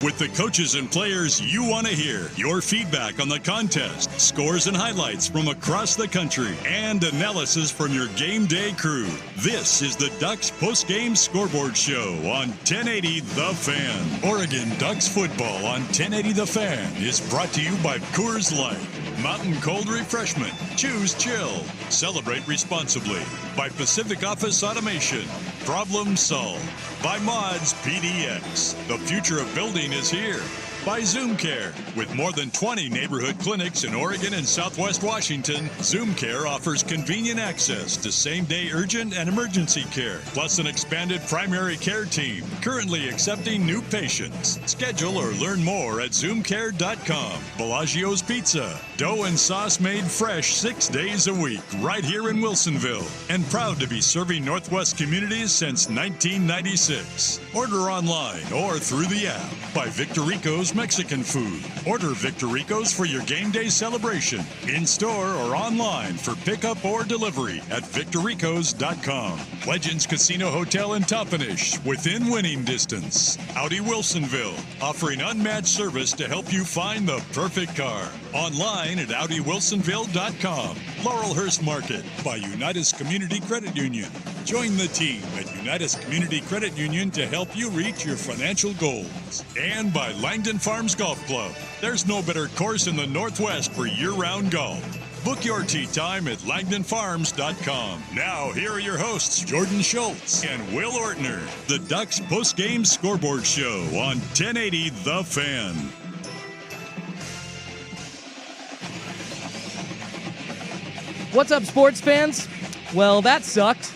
With the coaches and players you want to hear, your feedback on the contest, scores and highlights from across the country, and analysis from your game day crew. This is the Ducks Postgame Scoreboard Show on 1080 The Fan. Oregon Ducks football on 1080 The Fan is brought to you by Coors Light. Mountain Cold Refreshment. Choose chill. Celebrate responsibly. By Pacific Office Automation. Problem solved. By Mods PDX. The future of building is here. By Zoom Care. With more than 20 neighborhood clinics in Oregon and Southwest Washington, Zoom Care offers convenient access to same-day urgent and emergency care, plus an expanded primary care team, currently accepting new patients. Schedule or learn more at zoomcare.com. Bellagio's Pizza. Dough and sauce made fresh 6 days a week, right here in Wilsonville. And proud to be serving Northwest communities since 1996. Order online or through the app. By Victor Rico's Mexican food. Order Victor Rico's for your game day celebration, in store or online for pickup or delivery at victorricos.com. Legends Casino Hotel in Toppenish, within winning distance. Audi Wilsonville, offering unmatched service to help you find the perfect car. Online at audiwilsonville.com. Laurelhurst Market by Unitas Community Credit Union. Join the team at Unitas Community Credit Union to help you reach your financial goals. And by Langdon Farms Golf Club. There's no better course in the Northwest for year-round golf. Book your tee time at langdonfarms.com. Now, here are your hosts, Jordan Schultz and Will Ortner. The Ducks Postgame Scoreboard Show on 1080 The Fan. What's up, sports fans? Well, that sucked.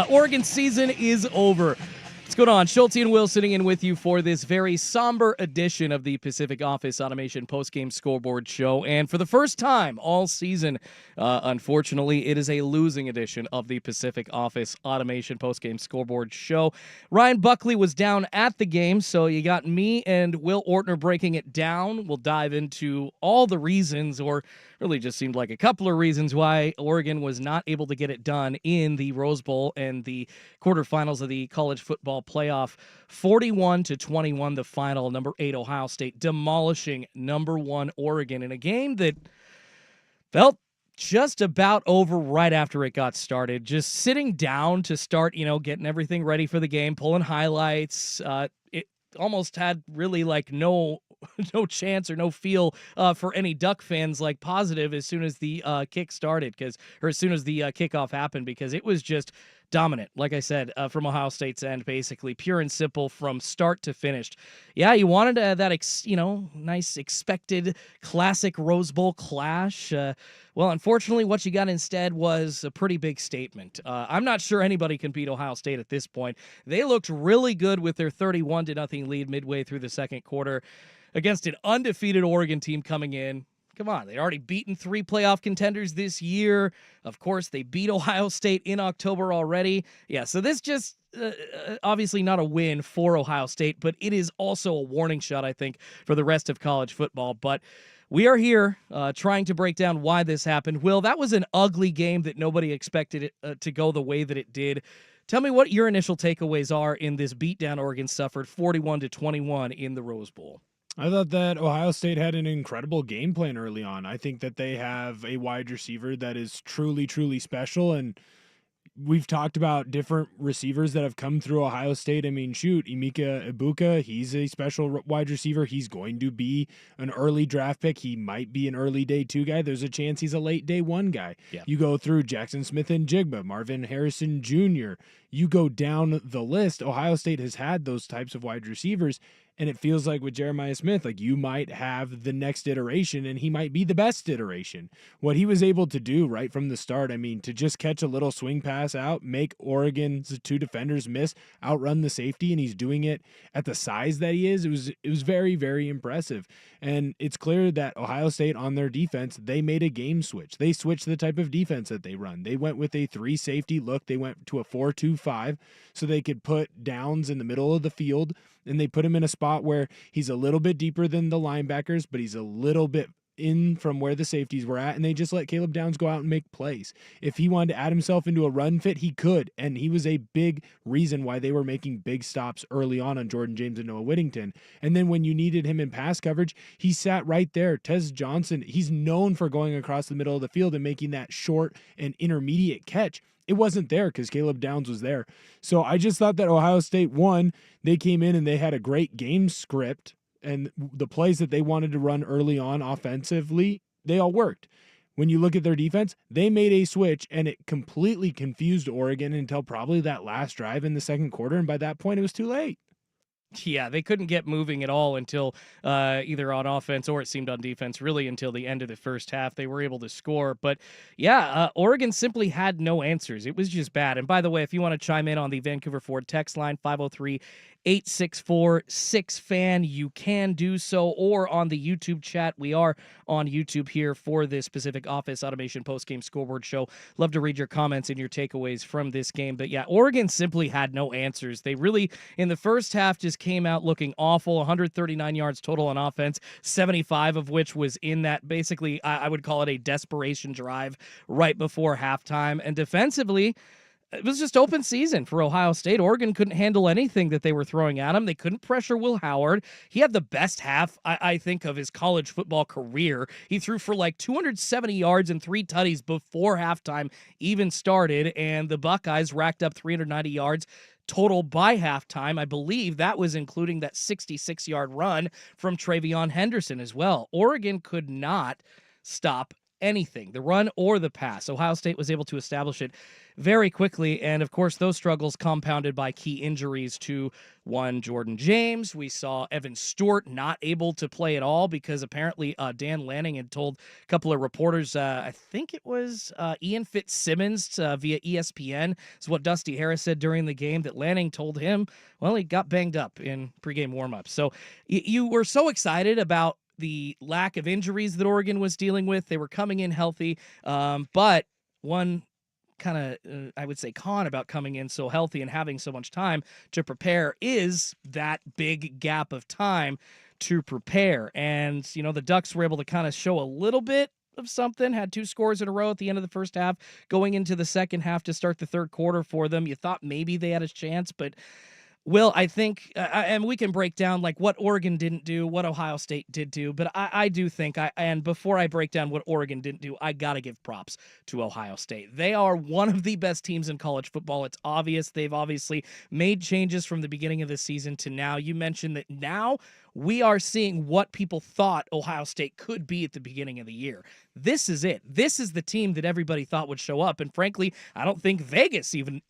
Oregon season is over. What's going on? Schulte and Will sitting in with you for this very somber edition of the Pacific Office Automation Postgame Scoreboard Show. And for the first time all season, unfortunately, it is a losing edition of the Pacific Office Automation Postgame Scoreboard Show. Ryan Buckley was down at the game, so you got me and Will Ortner breaking it down. We'll dive into all the reasons, or really just seemed like a couple of reasons, why Oregon was not able to get it done in the Rose Bowl and the quarterfinals of the college football playoff. 41-21, the final. Number 8 Ohio State demolishing number 1 Oregon in a game that felt just about over right after it got started. Just sitting down to start, getting everything ready for the game, pulling highlights. It almost had really no chance or no feel for any Duck fans positive as soon as the kick started, or as soon as the kickoff happened, because it was just dominant, like I said, from Ohio State's end, basically pure and simple from start to finish. Yeah, you wanted that nice expected classic Rose Bowl clash. Well, unfortunately, what you got instead was a pretty big statement. I'm not sure anybody can beat Ohio State at this point. They looked really good with their 31-0 lead midway through the second quarter against an undefeated Oregon team coming in. Come on, they'd already beaten 3 playoff contenders this year. Of course, they beat Ohio State in October already. Yeah, so this just obviously not a win for Ohio State, but it is also a warning shot, I think, for the rest of college football. But we are here trying to break down why this happened. Will, that was an ugly game that nobody expected it to go the way that it did. Tell me what your initial takeaways are in this beatdown Oregon suffered 41-21 in the Rose Bowl. I thought that Ohio State had an incredible game plan early on. I think that they have a wide receiver that is truly, truly special. And we've talked about different receivers that have come through Ohio State. I mean, Emeka Ibuka, he's a special wide receiver. He's going to be an early draft pick. He might be an early day 2 guy. There's a chance he's a late day 1 guy. Yeah. You go through Jackson Smith and Jigba, Marvin Harrison Jr. You go down the list. Ohio State has had those types of wide receivers. And it feels like with Jeremiah Smith, you might have the next iteration, and he might be the best iteration. What he was able to do right from the start, I mean, to just catch a little swing pass out, make Oregon's 2 defenders miss, outrun the safety, and he's doing it at the size that he is. It was very, very impressive. And it's clear that Ohio State on their defense, they made a game switch. They switched the type of defense that they run. They went with a 3 safety look. They went to a 4-2-5 so they could put Downs in the middle of the field, and they put him in a spot where he's a little bit deeper than the linebackers, but he's a little bit in from where the safeties were at, and they just let Caleb Downs go out and make plays. If he wanted to add himself into a run fit, he could, and he was a big reason why they were making big stops early on Jordan James and Noah Whittington. And then when you needed him in pass coverage, he sat right there. Tez Johnson, he's known for going across the middle of the field and making that short and intermediate catch. It wasn't there because Caleb Downs was there. So I just thought that Ohio State won. They came in and they had a great game script, and the plays that they wanted to run early on offensively, they all worked. When you look at their defense, they made a switch, and it completely confused Oregon until probably that last drive in the second quarter, and by that point, it was too late. Yeah, they couldn't get moving at all until either on offense or it seemed on defense, really until the end of the first half. They were able to score. But yeah, Oregon simply had no answers. It was just bad. And by the way, if you want to chime in on the Vancouver Ford text line, 503-864-6FAN, you can do so, or on the YouTube chat. We are on YouTube here for this specific Office Automation Postgame Scoreboard show. Love to read your comments and your takeaways from this game. But yeah, Oregon simply had no answers. They really, in the first half, just came out looking awful. 139 yards total on offense, 75 of which was in that, basically, I would call it a desperation drive right before halftime. And defensively, it was just open season for Ohio State. Oregon couldn't handle anything that they were throwing at him. They couldn't pressure Will Howard. He had the best half, I think, of his college football career. He threw for like 270 yards and 3 tutties before halftime even started, and the Buckeyes racked up 390 yards total by halftime. I believe that was including that 66-yard run from Travion Henderson as well. Oregon could not stop anything, the run or the pass. Ohio State was able to establish it very quickly, and of course those struggles compounded by key injuries to one Jordan James. We saw Evan Stewart not able to play at all because apparently Dan Lanning had told a couple of reporters, I think it was Ian Fitzsimmons via ESPN, is what Dusty Harris said during the game, that Lanning told him, well, he got banged up in pregame warmup. So you were so excited about the lack of injuries that Oregon was dealing with. They were coming in healthy, but one kind of, I would say, con about coming in so healthy and having so much time to prepare is that big gap of time to prepare. And, you know, the Ducks were able to kind of show a little bit of something, had 2 scores in a row at the end of the first half, going into the second half to start the third quarter for them. You thought maybe they had a chance, but Will, I think, and we can break down like what Oregon didn't do, what Ohio State did do, but I do think, and before I break down what Oregon didn't do, I got to give props to Ohio State. They are one of the best teams in college football. It's obvious. They've obviously made changes from the beginning of the season to now. You mentioned that now we are seeing what people thought Ohio State could be at the beginning of the year. This is it. This is the team that everybody thought would show up, and frankly, I don't think Vegas even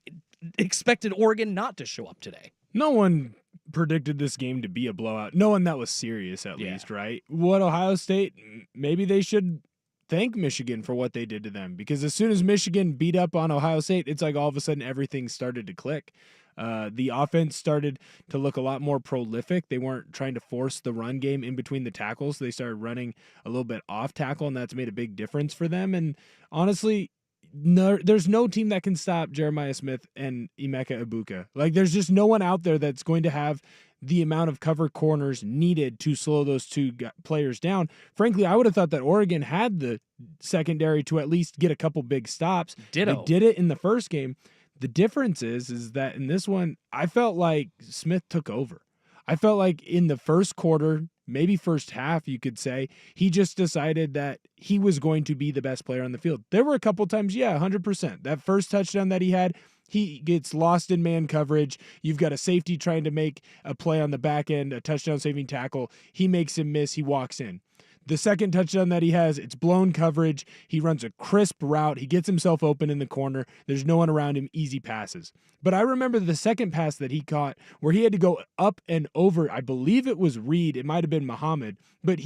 expected Oregon not to show up today. No one predicted this game to be a blowout. No one that was serious, at least, right? What Ohio State, maybe they should thank Michigan for what they did to them, because as soon as Michigan beat up on Ohio State, it's like all of a sudden everything started to click. The offense started to look a lot more prolific. They weren't trying to force the run game in between the tackles. They started running a little bit off tackle, and that's made a big difference for them. And honestly, no, there's no team that can stop Jeremiah Smith and Emeka Ibuka. Like, there's just no one out there that's going to have the amount of cover corners needed to slow those 2 players down. Frankly, I would have thought that Oregon had the secondary to at least get a couple big stops. Ditto. They did it in the first game. The difference is that in this one, I felt like Smith took over. I felt like in the first quarter, maybe first half, you could say, he just decided that he was going to be the best player on the field. There were a couple times, 100%. That first touchdown that he had, he gets lost in man coverage. You've got a safety trying to make a play on the back end, a touchdown saving tackle. He makes him miss. He walks in. The second touchdown that he has, it's blown coverage. He runs a crisp route. He gets himself open in the corner. There's no one around him. Easy passes. But I remember the second pass that he caught where he had to go up and over. I believe it was Reed. It might have been Muhammad. But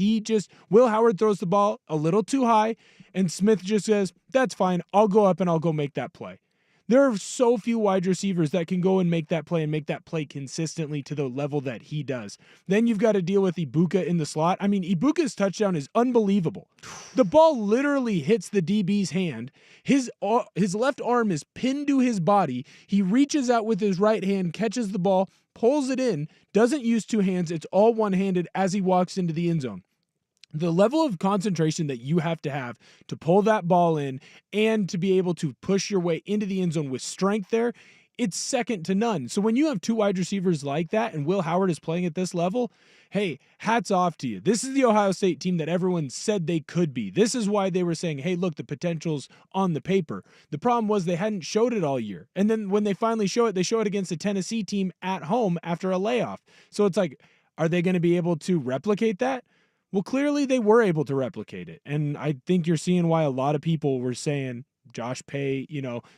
Will Howard throws the ball a little too high, and Smith just says, that's fine. I'll go up and I'll go make that play. There are so few wide receivers that can go and make that play consistently to the level that he does. Then you've got to deal with Ibuka in the slot. I mean, Ibuka's touchdown is unbelievable. The ball literally hits the DB's hand. His left arm is pinned to his body. He reaches out with his right hand, catches the ball, pulls it in, doesn't use 2 hands. It's all one-handed as he walks into the end zone. the level of concentration that you have to pull that ball in and to be able to push your way into the end zone with strength there, it's second to none. So when you have two wide receivers like that and Will Howard is playing at this level, hey, hats off to you. This is the Ohio State team that everyone said they could be. This is why they were saying, hey, look, the potential's on the paper. The problem was they hadn't showed it all year. And then when they finally show it, they show it against a Tennessee team at home after a layoff. So it's like, are they going to be able to replicate that? Well, clearly they were able to replicate it. And I think you're seeing why a lot of people were saying, Josh Pay,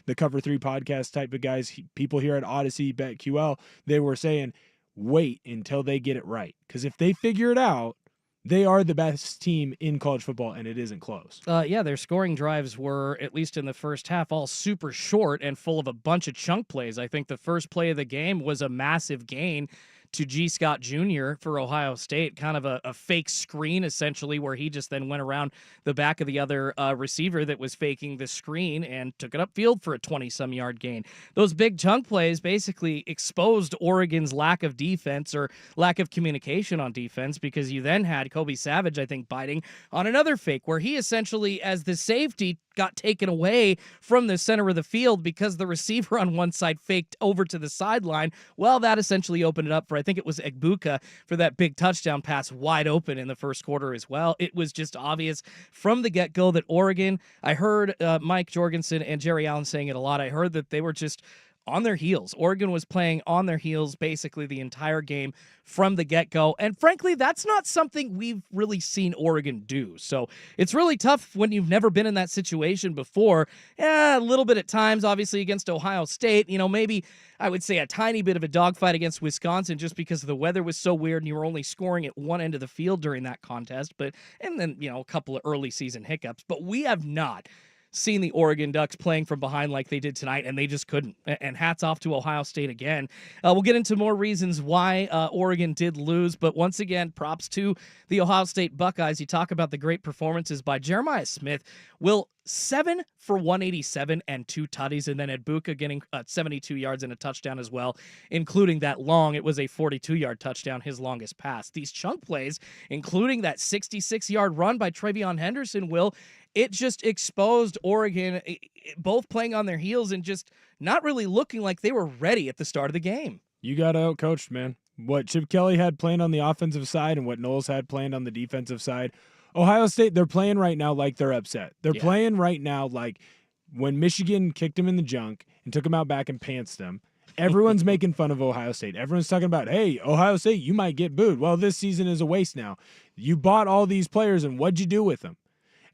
the Cover 3 podcast type of guys, people here at Odyssey, BetQL, they were saying, wait until they get it right. Because if they figure it out, they are the best team in college football, and it isn't close. Their scoring drives were, at least in the first half, all super short and full of a bunch of chunk plays. I think the first play of the game was a massive gain to G. Scott Jr. for Ohio State, kind of a fake screen, essentially, where he just then went around the back of the other receiver that was faking the screen and took it upfield for a 20-some yard gain. Those big chunk plays basically exposed Oregon's lack of defense or lack of communication on defense, because you then had Kobe Savage, I think, biting on another fake where he essentially, as the safety, got taken away from the center of the field because the receiver on one side faked over to the sideline. Well, that essentially opened it up for, I think it was Egbuka, for that big touchdown pass wide open in the first quarter as well. It was just obvious from the get-go that Oregon, I heard Mike Jorgensen and Jerry Allen saying it a lot. I heard that they were just on their heels. Oregon was playing on their heels basically the entire game from the get-go. And frankly, that's not something we've really seen Oregon do. So it's really tough when you've never been in that situation before. A little bit at times, obviously, against Ohio State. Maybe I would say a tiny bit of a dogfight against Wisconsin just because the weather was so weird and you were only scoring at one end of the field during that contest. And then, a couple of early season hiccups. But we have not seen the Oregon Ducks playing from behind like they did tonight, and they just couldn't. And hats off to Ohio State again. We'll get into more reasons why Oregon did lose, but once again, props to the Ohio State Buckeyes. You talk about the great performances by Jeremiah Smith. Will 7 for 187 and 2 tutties, and then Egbuka getting 72 yards and a touchdown as well, including that long. It was a 42-yard touchdown, his longest pass. These chunk plays, including that 66-yard run by Travion Henderson, Will, it just exposed Oregon, both playing on their heels and just not really looking like they were ready at the start of the game. You got out-coached, man. What Chip Kelly had planned on the offensive side and what Knowles had planned on the defensive side, Ohio State, they're playing right now like they're upset. They're playing right now like when Michigan kicked them in the junk and took them out back and pantsed them. Everyone's making fun of Ohio State. Everyone's talking about, hey, Ohio State, you might get booed. Well, this season is a waste now. You bought all these players, and what'd you do with them?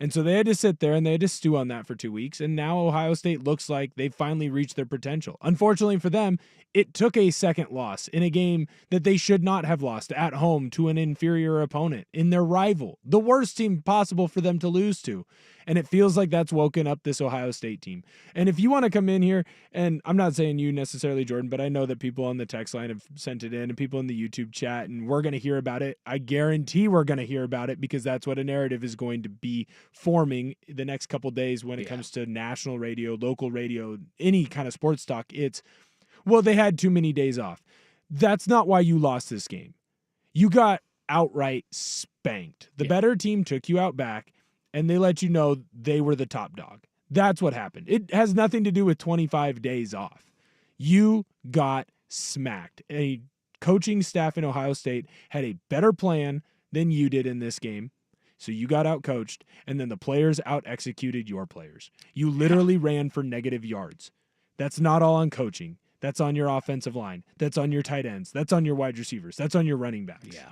And so they had to sit there and they had to stew on that for 2 weeks. And now Ohio State looks like they've finally reached their potential. Unfortunately for them, it took a second loss in a game that they should not have lost at home to an inferior opponent in their rival, the worst team possible for them to lose to. And it feels like that's woken up this Ohio State team. And if you want to come in here, and I'm not saying you necessarily, Jordan, but I know that people on the text line have sent it in and people in the YouTube chat, and we're going to hear about it. I guarantee we're going to hear about it because that's what a narrative is going to be forming the next couple days when it comes to national radio, local radio, any kind of sports talk. It's, well, they had too many days off. That's not why you lost this game. You got outright spanked. The better team took you out back, and they let you know they were the top dog. That's what happened. It has nothing to do with 25 days off. You got smacked. A coaching staff in Ohio State had a better plan than you did in this game. So you got out-coached, and then the players out-executed your players. You literally ran for negative yards. That's not all on coaching. That's on your offensive line. That's on your tight ends. That's on your wide receivers. That's on your running backs. Yeah.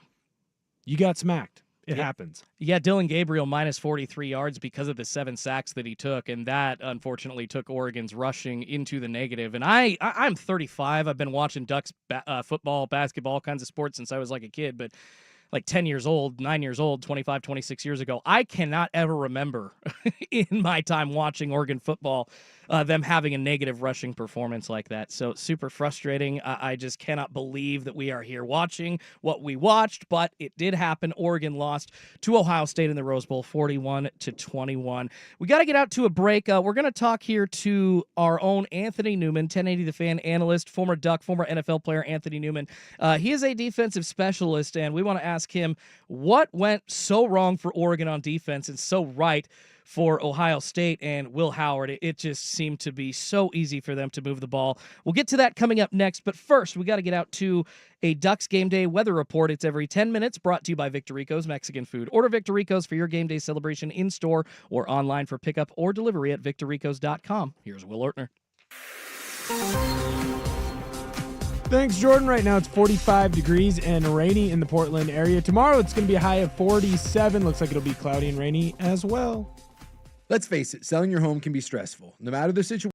You got smacked. It happens. Yeah, Dylan Gabriel minus 43 yards because of the 7 sacks that he took, and that unfortunately took Oregon's rushing into the negative. And I'm 35. I've been watching Ducks football, basketball, all kinds of sports since I was like a kid, but like 10 years old, 9 years old, 25, 26 years ago, I cannot ever remember in my time watching Oregon football them having a negative rushing performance like that. So super frustrating. I just cannot believe that we are here watching what we watched, but it did happen. Oregon lost to Ohio State in the Rose Bowl 41-21. We got to get out to a break. We're going to talk here to our own Anthony Newman, 1080 The Fan analyst, former Duck, former NFL player Anthony Newman. He is a defensive specialist, and we want to ask him what went so wrong for Oregon on defense and so right for Ohio State and Will Howard. It just seemed to be so easy for them to move the ball. We'll get to that coming up next, but first we got to get out to a Ducks Game Day weather report. It's every 10 minutes, brought to you by Victorico's Mexican Food. Order Victorico's for your game day celebration in-store or online for pickup or delivery at victoricos.com. Here's Will Ortner. Thanks, Jordan. Right now it's 45 degrees and rainy in the Portland area. Tomorrow it's going to be a high of 47. Looks like it'll be cloudy and rainy as well. Let's face it, selling your home can be stressful. No matter the situation.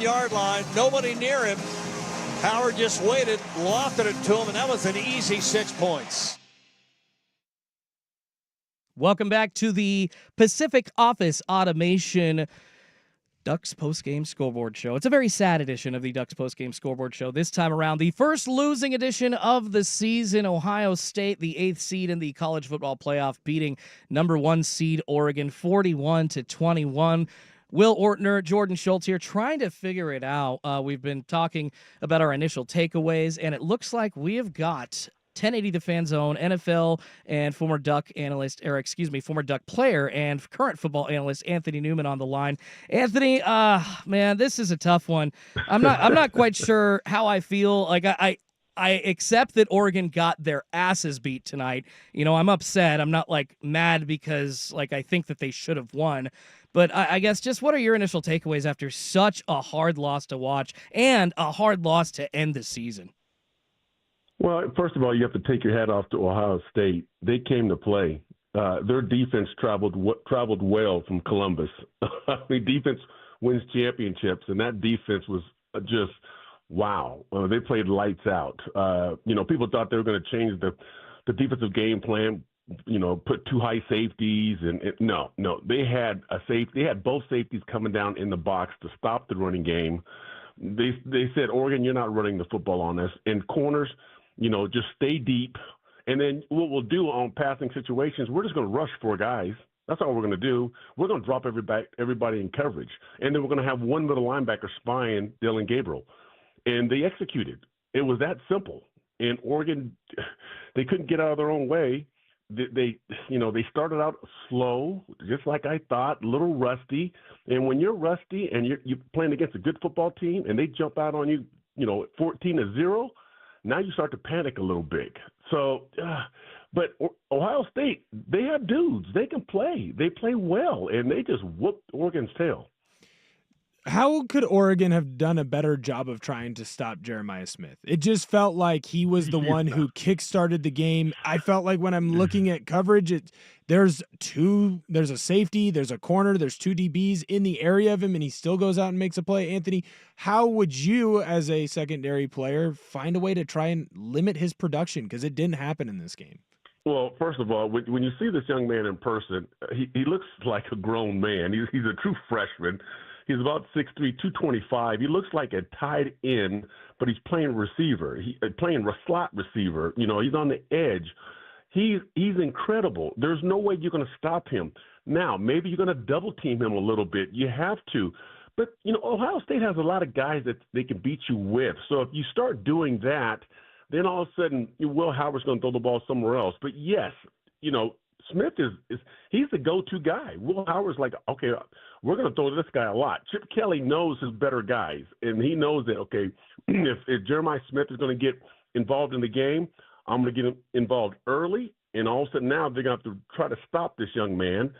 Yard line, nobody near him. Howard just waited, lofted it to him, and that was an easy 6 points. Welcome back to the Pacific Office Automation Ducks Postgame Scoreboard Show. It's a very sad edition of the Ducks Postgame Scoreboard Show. This time around, the first losing edition of the season. Ohio State, the 8th seed in the college football playoff, beating number 1 seed Oregon 41-21. Will Ortner, Jordan Schultz here, trying to figure it out. We've been talking about our initial takeaways, and it looks like we have got 1080 The Fan Zone, NFL and former Duck player and current football analyst Anthony Newman on the line. Anthony, man, this is a tough one. I'm not quite sure how I feel. Like I accept that Oregon got their asses beat tonight. You know, I'm upset. I'm not like mad because like I think that they should have won. But I guess just what are your initial takeaways after such a hard loss to watch and a hard loss to end the season? Well, first of all, you have to take your hat off to Ohio State. They came to play. Their defense traveled well from Columbus. I mean, defense wins championships, and that defense was just wow. They played lights out. People thought they were going to change the defensive game plan. Put 2 high safeties, and no. They had both safeties coming down in the box to stop the running game. They said, Oregon, you're not running the football on us. And corners, just stay deep And then what we'll do on passing situations, we're just going to rush 4 guys. That's all we're going to do. We're going to drop everybody in coverage. And then we're going to have one little linebacker spying Dylan Gabriel. And they executed. It was that simple. And Oregon, they couldn't get out of their own way. They started out slow, just like I thought, a little rusty. And when you're rusty and you're playing against a good football team and they jump out on you, 14-0, now you start to panic a little bit. So, but Ohio State, they have dudes. They can play. They play well, and they just whooped Oregon's tail. How could Oregon have done a better job of trying to stop Jeremiah Smith? It just felt like he was the one who kickstarted the game. I felt like when I'm looking at coverage, there's a safety, there's a corner, there's 2 DBs in the area of him, and he still goes out and makes a play. Anthony, how would you, as a secondary player, find a way to try and limit his production? Because it didn't happen in this game. Well, first of all, when you see this young man in person, he looks like a grown man. He's a true freshman. He's about 6'3", 225. He looks like a tight end, but he's playing receiver. Playing slot receiver. He's on the edge. He's incredible. There's no way you're going to stop him. Now, maybe you're going to double team him a little bit. You have to. But, Ohio State has a lot of guys that they can beat you with. So if you start doing that, then all of a sudden Will Howard's going to throw the ball somewhere else. But, yes, Smith he's the go-to guy. Will Howard's like, okay, we're going to throw this guy a lot. Chip Kelly knows his better guys, and he knows that, okay, if Jeremiah Smith is going to get involved in the game, I'm going to get him involved early, and all of a sudden now they're going to have to try to stop this young man.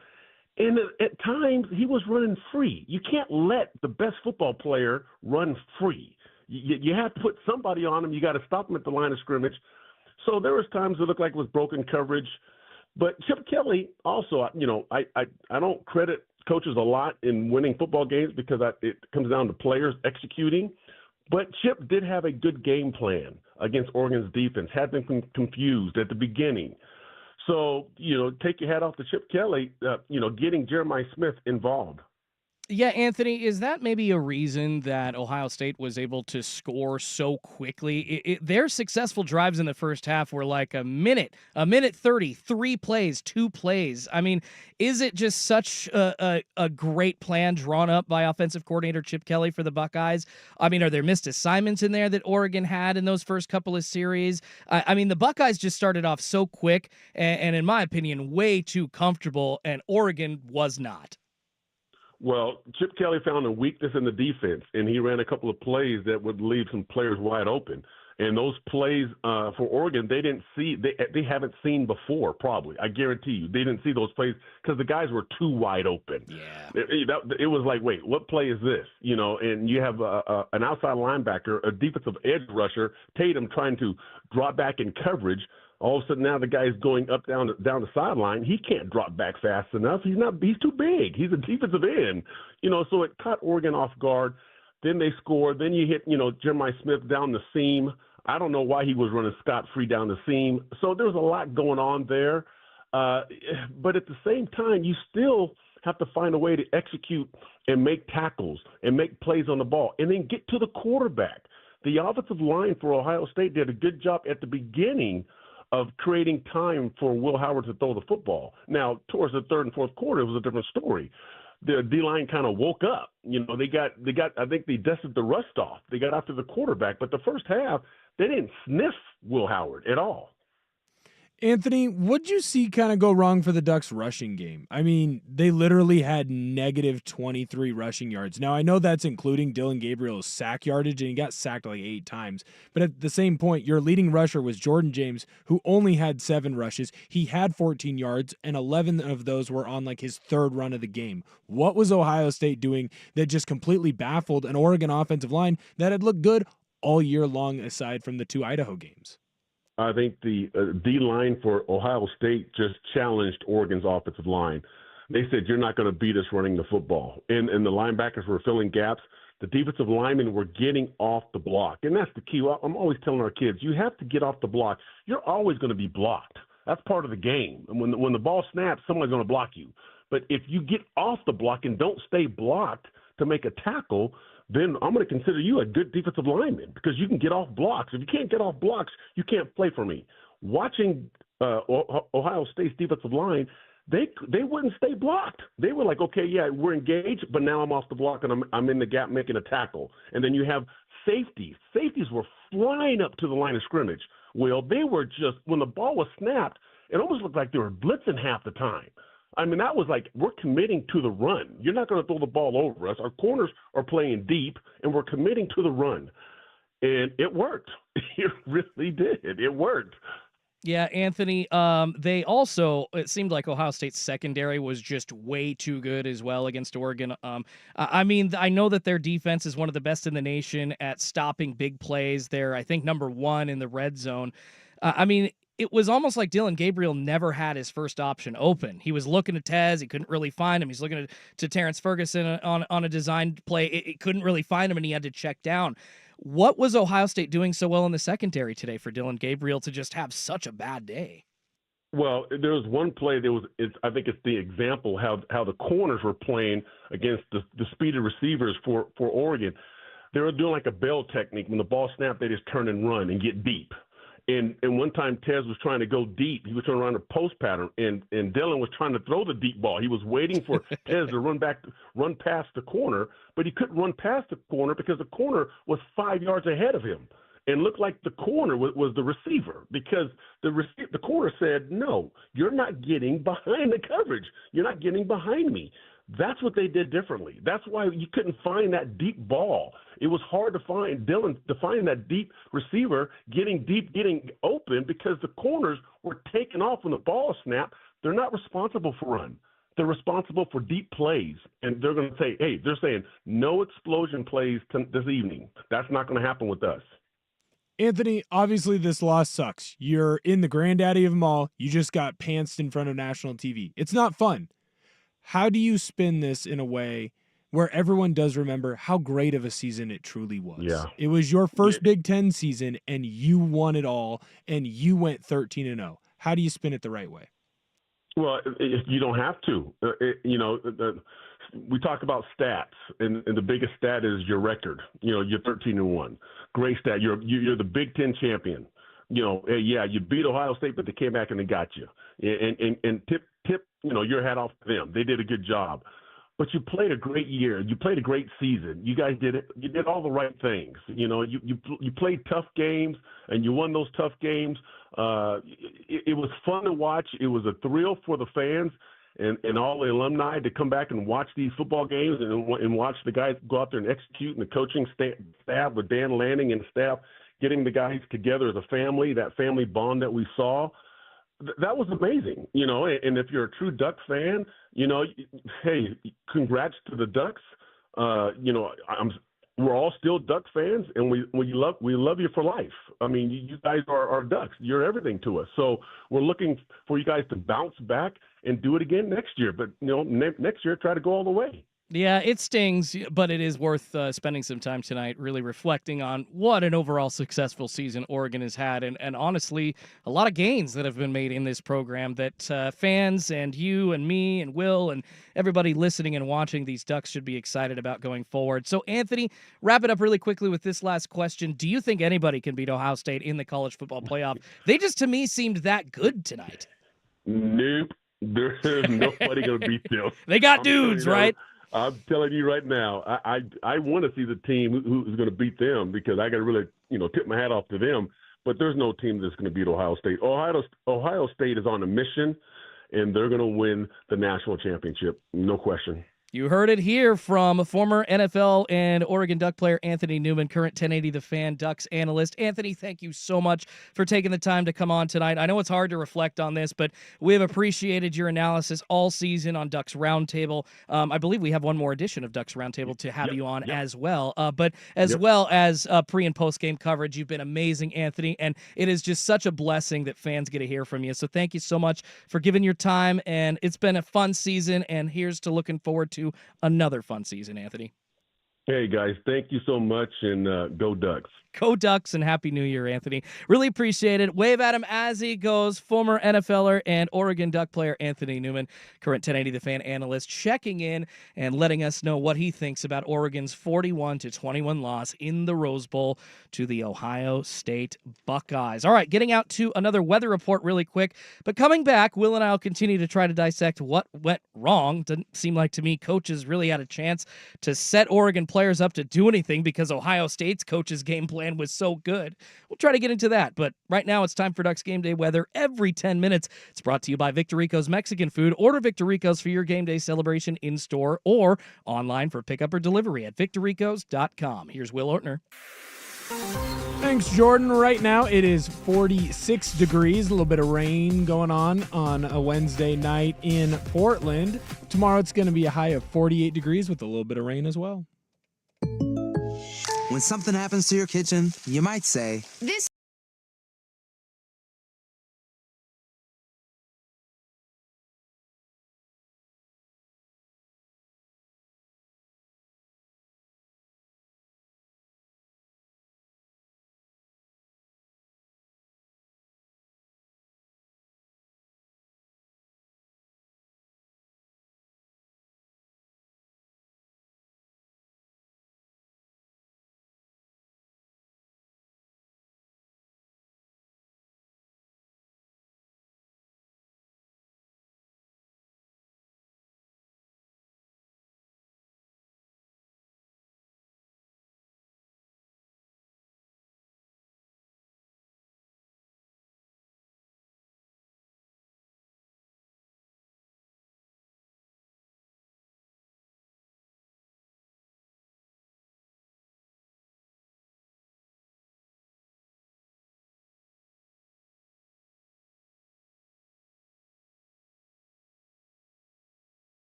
And at times he was running free. You can't let the best football player run free. You have to put somebody on him. You got to stop him at the line of scrimmage. So there was times it looked like it was broken coverage. But Chip Kelly also, I don't credit coaches a lot in winning football games because it comes down to players executing. But Chip did have a good game plan against Oregon's defense, had them confused at the beginning. So, take your hat off to Chip Kelly, getting Jeremiah Smith involved. Yeah, Anthony, is that maybe a reason that Ohio State was able to score so quickly? Their successful drives in the first half were like a minute 30, 3 plays, 2 plays. I mean, is it just such a great plan drawn up by offensive coordinator Chip Kelly for the Buckeyes? I mean, are there missed assignments in there that Oregon had in those first couple of series? I mean, the Buckeyes just started off so quick and in my opinion, way too comfortable, and Oregon was not. Well, Chip Kelly found a weakness in the defense, and he ran a couple of plays that would leave some players wide open. And those plays for Oregon, they haven't seen before, probably. I guarantee you. They didn't see those plays because the guys were too wide open. Yeah. It was like, wait, what play is this? And you have an outside linebacker, a defensive edge rusher, Tatum, trying to drop back in coverage. All of a sudden now the guy's going up down the sideline. He can't drop back fast enough. He's too big. He's a defensive end. So it caught Oregon off guard. Then they scored. Then you hit, Jeremiah Smith down the seam. I don't know why he was running scot-free down the seam. So there's a lot going on there. But at the same time, you still have to find a way to execute and make tackles and make plays on the ball and then get to the quarterback. The offensive line for Ohio State did a good job at the beginning of creating time for Will Howard to throw the football. Now, towards the third and fourth quarter, it was a different story. The D-line kind of woke up. They got. I think they dusted the rust off. They got after the quarterback, but the first half, they didn't sniff Will Howard at all. Anthony, what'd you see kind of go wrong for the Ducks rushing game? I mean, they literally had negative 23 rushing yards. Now, I know that's including Dylan Gabriel's sack yardage, and he got sacked like 8 times. But at the same point, your leading rusher was Jordan James, who only had 7 rushes. He had 14 yards, and 11 of those were on like his 3rd run of the game. What was Ohio State doing that just completely baffled an Oregon offensive line that had looked good all year long aside from the 2 Idaho games? I think the D-line for Ohio State just challenged Oregon's offensive line. They said, you're not going to beat us running the football. And the linebackers were filling gaps. The defensive linemen were getting off the block. And that's the key. I'm always telling our kids, you have to get off the block. You're always going to be blocked. That's part of the game. And when the ball snaps, someone's going to block you. But if you get off the block and don't stay blocked to make a tackle, then I'm going to consider you a good defensive lineman because you can get off blocks. If you can't get off blocks, you can't play for me. watching Ohio State's defensive line, they wouldn't stay blocked. They were like, okay, yeah, we're engaged, but now I'm off the block and I'm in the gap making a tackle. And then you have safeties. Safeties were flying up to the line of scrimmage. Well, they were just, when the ball was snapped, it almost looked like they were blitzing half the time. I mean, that was like, we're committing to the run. You're not going to throw the ball over us. Our corners are playing deep, and we're committing to the run. And it worked. It really did. It worked. Yeah, Anthony, they also, it seemed like Ohio State's secondary was just way too good as well against Oregon. I mean, I know that their defense is one of the best in the nation at stopping big plays. They're, I think, number 1 in the red zone. I mean, it was almost like Dylan Gabriel never had his first option open. He was looking at Tez. He couldn't really find him. He's looking to Terrence Ferguson on a designed play. It couldn't really find him, and he had to check down. What was Ohio State doing so well in the secondary today for Dylan Gabriel to just have such a bad day? Well, there was one play I think it's the example how the corners were playing against the speedy receivers for Oregon. They were doing like a bell technique. When the ball snapped, they just turn and run and get deep. And one time Tez was trying to go deep. He was trying to run a post pattern, and Dylan was trying to throw the deep ball. He was waiting for Tez to run past the corner, but he couldn't run past the corner because the corner was 5 yards ahead of him and looked like the corner was the receiver, because the corner said, no, you're not getting behind the coverage. You're not getting behind me. That's what they did differently. That's why you couldn't find that deep ball. It was hard to find Dylan to find that deep receiver getting deep, getting open, because the corners were taking off when the ball snapped. They're not responsible for run. They're responsible for deep plays. And they're going to say, hey, they're saying no explosion plays this evening. That's not going to happen with us. Anthony, obviously this loss sucks. You're in the granddaddy of them all. You just got pantsed in front of national TV. It's not fun. How do you spin this in a way where everyone does remember how great of a season it truly was? Yeah. It was your first Big Ten season, and you won it all, and you went 13-0. How do you spin it the right way? Well, you don't have to. We talk about stats, and the biggest stat is your record. You're 13-1. Great stat. You're the Big Ten champion. Yeah, you beat Ohio State, but they came back and they got you. And tip, your hat off to them. They did a good job. But you played a great year. You played a great season. You guys did it. You did all the right things. You played tough games, and you won those tough games. It was fun to watch. It was a thrill for the fans and all the alumni to come back and watch these football games and watch the guys go out there and execute, and the coaching staff with Dan Lanning and staff getting the guys together as a family, that family bond that we saw. That was amazing, and if you're a true Duck fan, hey, congrats to the Ducks. We're all still Duck fans, and we love you for life. I mean, you guys are Ducks. You're everything to us. So we're looking for you guys to bounce back and do it again next year. But, next year, try to go all the way. Yeah, it stings, but it is worth spending some time tonight really reflecting on what an overall successful season Oregon has had, and honestly, a lot of gains that have been made in this program that fans and you and me and Will and everybody listening and watching these Ducks should be excited about going forward. So, Anthony, wrap it up really quickly with this last question. Do you think anybody can beat Ohio State in the college football playoff? They just, to me, seemed that good tonight. Nope. There's nobody going to beat them. They got dudes, right? I'm telling you right now, I want to see the team who's going to beat them, because I got to really, tip my hat off to them. But there's no team that's going to beat Ohio State. Ohio State is on a mission, and they're going to win the national championship, no question. You heard it here from former NFL and Oregon Duck player Anthony Newman, current 1080 The Fan Ducks analyst. Anthony, thank you so much for taking the time to come on tonight. I know it's hard to reflect on this, but we have appreciated your analysis all season on Ducks Roundtable. I believe we have one more edition of Ducks Roundtable to have you on as well. But as well as pre- and post-game coverage, you've been amazing, Anthony, and it is just such a blessing that fans get to hear from you. So thank you so much for giving your time, and it's been a fun season, and here's to looking forward to another fun season, Anthony. Hey, guys, thank you so much, and go Ducks. Go Ducks and Happy New Year, Anthony. Really appreciate it. Wave at him as he goes. Former NFLer and Oregon Duck player Anthony Newman, current 1080 The Fan analyst, checking in and letting us know what he thinks about Oregon's 41-21 loss in the Rose Bowl to the Ohio State Buckeyes. All right, getting out to another weather report really quick, but coming back, Will and I will continue to try to dissect what went wrong. Doesn't seem like to me coaches really had a chance to set Oregon players up to do anything because Ohio State's coach's game plan was so good. We'll try to get into that, but right now it's time for Ducks Game Day Weather every 10 minutes. It's brought to you by Victor Rico's Mexican Food. Order Victor Rico's for your game day celebration in-store or online for pickup or delivery at victorricos.com. Here's Will Ortner. Thanks, Jordan. Right now it is 46 degrees, a little bit of rain going on a Wednesday night in Portland. Tomorrow it's going to be a high of 48 degrees with a little bit of rain as well. When something happens to your kitchen, you might say, This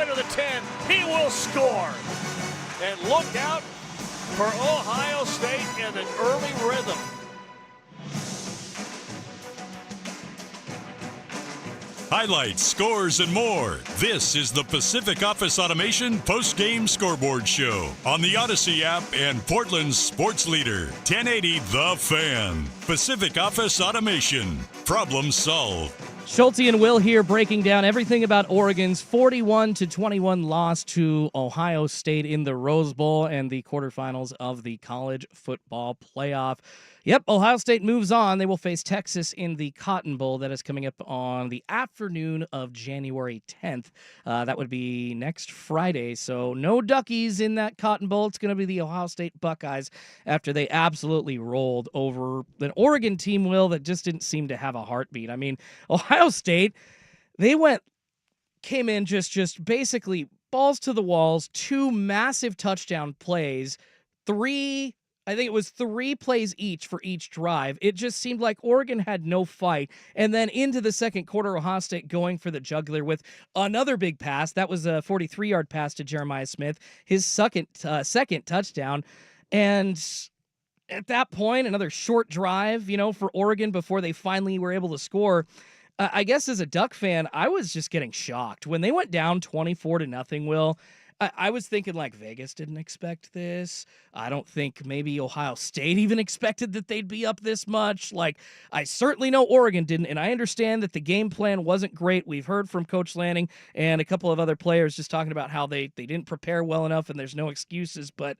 to the 10, he will score. And look out for Ohio State in an early rhythm. Highlights, scores, and more. This is the Pacific Office Automation Postgame Scoreboard Show on the Odyssey app and Portland's sports leader, 1080 The Fan. Pacific Office Automation. Problem solved. Schulte and Will here breaking down everything about Oregon's 41-21 loss to Ohio State in the Rose Bowl and the quarterfinals of the college football playoff. Yep, Ohio State moves on. They will face Texas in the Cotton Bowl. That is coming up on the afternoon of January 10th. That would be next Friday. So no Duckies in that Cotton Bowl. It's going to be the Ohio State Buckeyes after they absolutely rolled over an Oregon team, Will, that just didn't seem to have a heartbeat. I mean, Ohio State, came in just basically balls to the walls, 2 massive touchdown plays, I think it was 3 plays each for each drive. It just seemed like Oregon had no fight. And then into the second quarter, Ohio State going for the jugular with another big pass. That was a 43-yard pass to Jeremiah Smith, his second touchdown. And at that point, another short drive, for Oregon before they finally were able to score. I guess as a Duck fan, I was just getting shocked. When they went down 24-0, Will, I was thinking like Vegas didn't expect this. I don't think maybe Ohio State even expected that they'd be up this much. Like, I certainly know Oregon didn't, and I understand that the game plan wasn't great. We've heard from Coach Lanning and a couple of other players just talking about how they didn't prepare well enough and there's no excuses. But,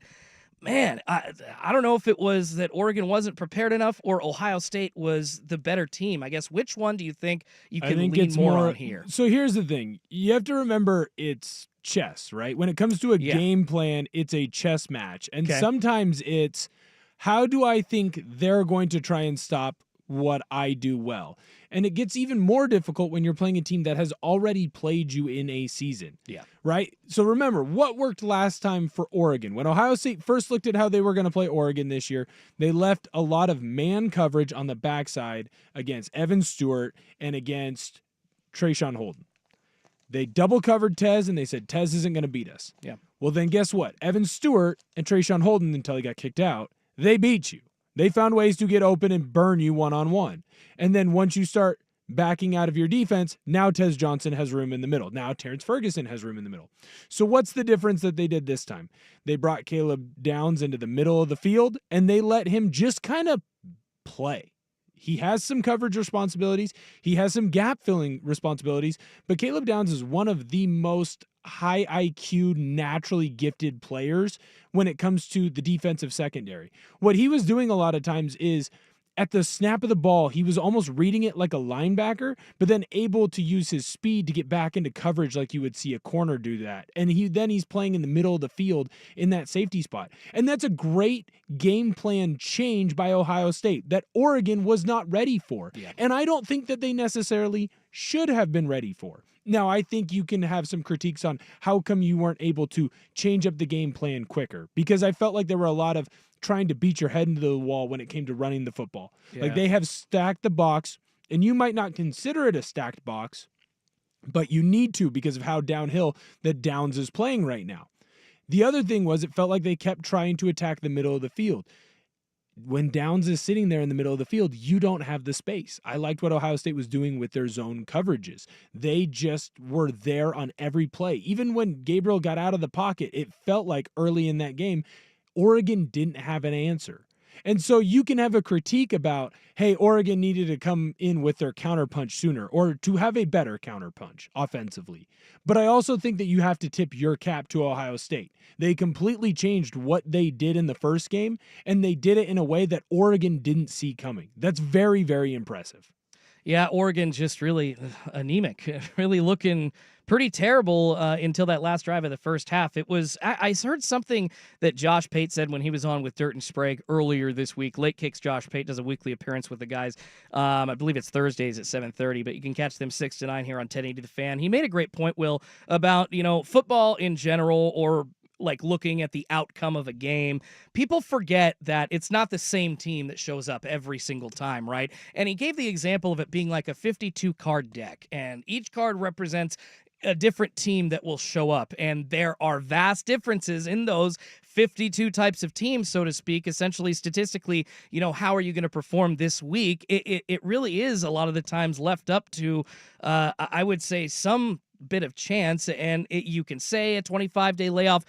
man, I don't know if it was that Oregon wasn't prepared enough or Ohio State was the better team. I guess, which one do you think you can lean more on here? So here's the thing. You have to remember it's chess, right? When it comes to a game plan, it's a chess match. And sometimes it's, how do I think they're going to try and stop what I do well? And it gets even more difficult when you're playing a team that has already played you in a season. Yeah. Right? So remember, what worked last time for Oregon? When Ohio State first looked at how they were going to play Oregon this year, they left a lot of man coverage on the backside against Evan Stewart and against Trayshawn Holden. They double covered Tez, and they said, Tez isn't going to beat us. Yeah. Well, then guess what? Evan Stewart and Trayshawn Holden, until he got kicked out, they beat you. They found ways to get open and burn you one-on-one. And then once you start backing out of your defense, now Tez Johnson has room in the middle. Now Terrence Ferguson has room in the middle. So what's the difference that they did this time? They brought Caleb Downs into the middle of the field, and they let him just kind of play. He has some coverage responsibilities. He has some gap-filling responsibilities. But Caleb Downs is one of the most high IQ, naturally gifted players when it comes to the defensive secondary. What he was doing a lot of times is, at the snap of the ball, he was almost reading it like a linebacker, but then able to use his speed to get back into coverage like you would see a corner do that. And he's playing in the middle of the field in that safety spot. And that's a great game plan change by Ohio State that Oregon was not ready for. Yeah. And I don't think that they necessarily should have been ready for. Now, I think you can have some critiques on how come you weren't able to change up the game plan quicker, because I felt like there were a lot of trying to beat your head into the wall when it came to running the football. Yeah. Like, they have stacked the box, and you might not consider it a stacked box, but you need to because of how downhill that Downs is playing right now. The other thing was, it felt like they kept trying to attack the middle of the field. When Downs is sitting there in the middle of the field, you don't have the space. I liked what Ohio State was doing with their zone coverages. They just were there on every play. Even when Gabriel got out of the pocket, it felt like early in that game, Oregon didn't have an answer. And so you can have a critique about, hey, Oregon needed to come in with their counterpunch sooner or to have a better counterpunch offensively. But I also think that you have to tip your cap to Ohio State. They completely changed what they did in the first game, and they did it in a way that Oregon didn't see coming. That's very, very impressive. Yeah, Oregon just really anemic, really looking pretty terrible until that last drive of the first half. It was, I heard something that Josh Pate said when he was on with Dirt and Sprague earlier this week. Late Kicks Josh Pate does a weekly appearance with the guys. I believe it's Thursdays at 7:30, but you can catch them 6 to 9 here on 1080 The Fan. He made a great point, Will, about, football in general, or like looking at the outcome of a game. People forget that it's not the same team that shows up every single time, right? And he gave the example of it being like a 52 card deck, and each card represents a different team that will show up, and there are vast differences in those 52 types of teams, so to speak. Essentially, statistically, how are you going to perform this week? It really is a lot of the times left up to, I would say, some bit of chance, and you can say a 25-day layoff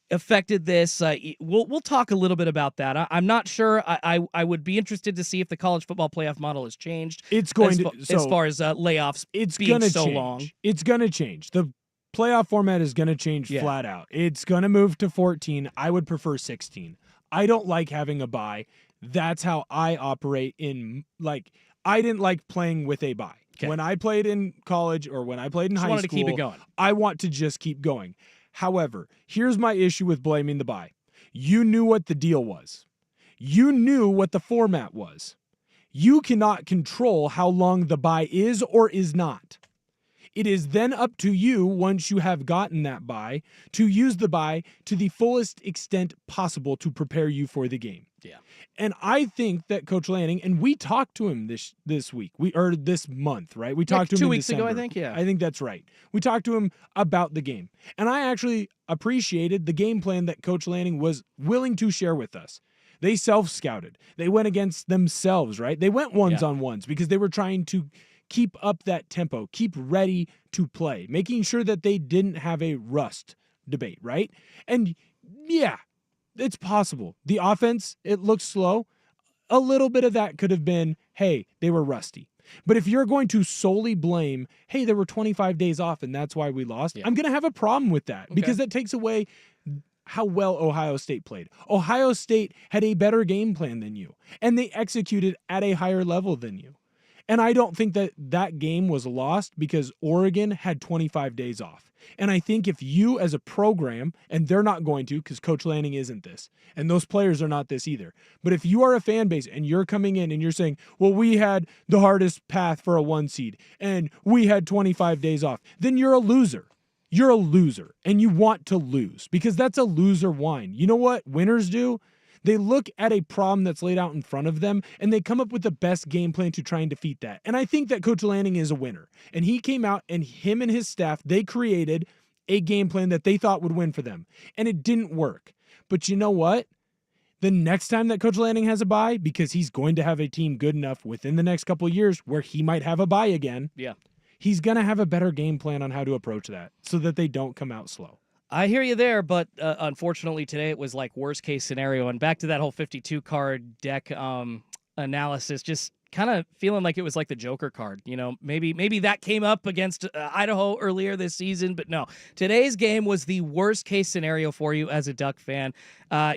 affected this. We'll talk a little bit about that. I'm not sure. I would be interested to see if the college football playoff model has changed. It's going as far as layoffs. It's being so change. Long. It's going to change. The playoff format is going to change flat out. It's going to move to 14. I would prefer 16. I don't like having a bye. That's how I operate I didn't like playing with a bye. Okay. When I played in college or when I played in Just high wanted school, to keep it going. I want to just keep going. However, here's my issue with blaming the bye. You knew what the deal was. You knew what the format was. You cannot control how long the bye is or is not. It is then up to you, once you have gotten that bye, to use the bye to the fullest extent possible to prepare you for the game. Yeah. And I think that Coach Lanning, and we talked to him this week, or this month, right? We talked to him 2 in weeks ago, I December. think, yeah. I think that's right. We talked to him about the game. And I actually appreciated the game plan that Coach Lanning was willing to share with us. They self-scouted. They went against themselves, right? They went ones-on-ones because they were trying to keep up that tempo, keep ready to play, making sure that they didn't have a rust debate, right? And yeah, it's possible. The offense, it looks slow. A little bit of that could have been, hey, they were rusty. But if you're going to solely blame, hey, there were 25 days off and that's why we lost, I'm going to have a problem with that because that takes away how well Ohio State played. Ohio State had a better game plan than you, and they executed at a higher level than you. And I don't think that game was lost because Oregon had 25 days off. And I think if you as a program, and they're not going to because Coach Lanning isn't this, and those players are not this either, but if you are a fan base and you're coming in and you're saying, well, we had the hardest path for a 1 seed and we had 25 days off, then you're a loser. You're a loser and you want to lose because that's a loser whine. You know what winners do? They look at a problem that's laid out in front of them and they come up with the best game plan to try and defeat that. And I think that Coach Lanning is a winner. And he came out and him and his staff, they created a game plan that they thought would win for them. And it didn't work. But you know what? The next time that Coach Lanning has a bye, because he's going to have a team good enough within the next couple of years where he might have a bye again. Yeah. He's going to have a better game plan on how to approach that so that they don't come out slow. I hear you there, but unfortunately today it was like worst case scenario. And back to that whole 52 card deck analysis, just kind of feeling like it was like the Joker card. You know, maybe that came up against Idaho earlier this season, but no. Today's game was the worst case scenario for you as a Duck fan.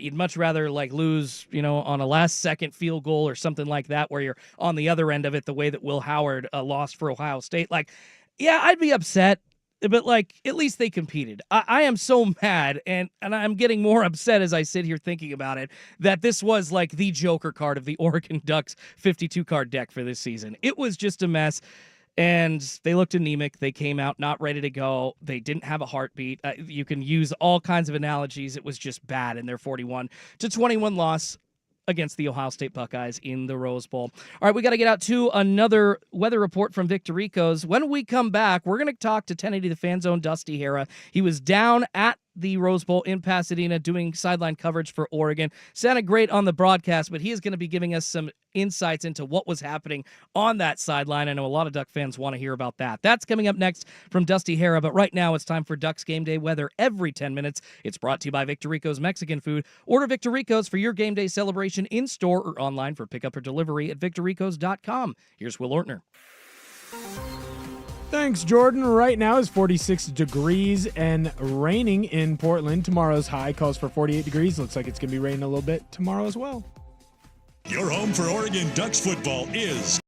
You'd much rather like lose, on a last second field goal or something like that, where you're on the other end of it, the way that Will Howard lost for Ohio State. Like, yeah, I'd be upset. But, at least they competed. I am so mad, and I'm getting more upset as I sit here thinking about it, that this was, the Joker card of the Oregon Ducks 52-card deck for this season. It was just a mess, and they looked anemic. They came out not ready to go. They didn't have a heartbeat. You can use all kinds of analogies. It was just bad in their 41-21 loss against the Ohio State Buckeyes in the Rose Bowl. All right, we got to get out to another weather report from Victor Rico's. When we come back, we're going to talk to 1080 The Fan Zone Dusty Hara. He was down at the Rose Bowl in Pasadena doing sideline coverage for Oregon. Sounded great on the broadcast, but he is going to be giving us some insights into what was happening on that sideline. I know a lot of Duck fans want to hear about that. That's coming up next from Dusty Hara, but right now it's time for Ducks Game Day weather every 10 minutes. It's brought to you by Victor Rico's Mexican Food. Order Victor Rico's for your game day celebration in store or online for pickup or delivery at victorricos.com. Here's Will Ortner. Thanks, Jordan. Right now is 46 degrees and raining in Portland. Tomorrow's high calls for 48 degrees. Looks like it's going to be raining a little bit tomorrow as well. Your home for Oregon Ducks football is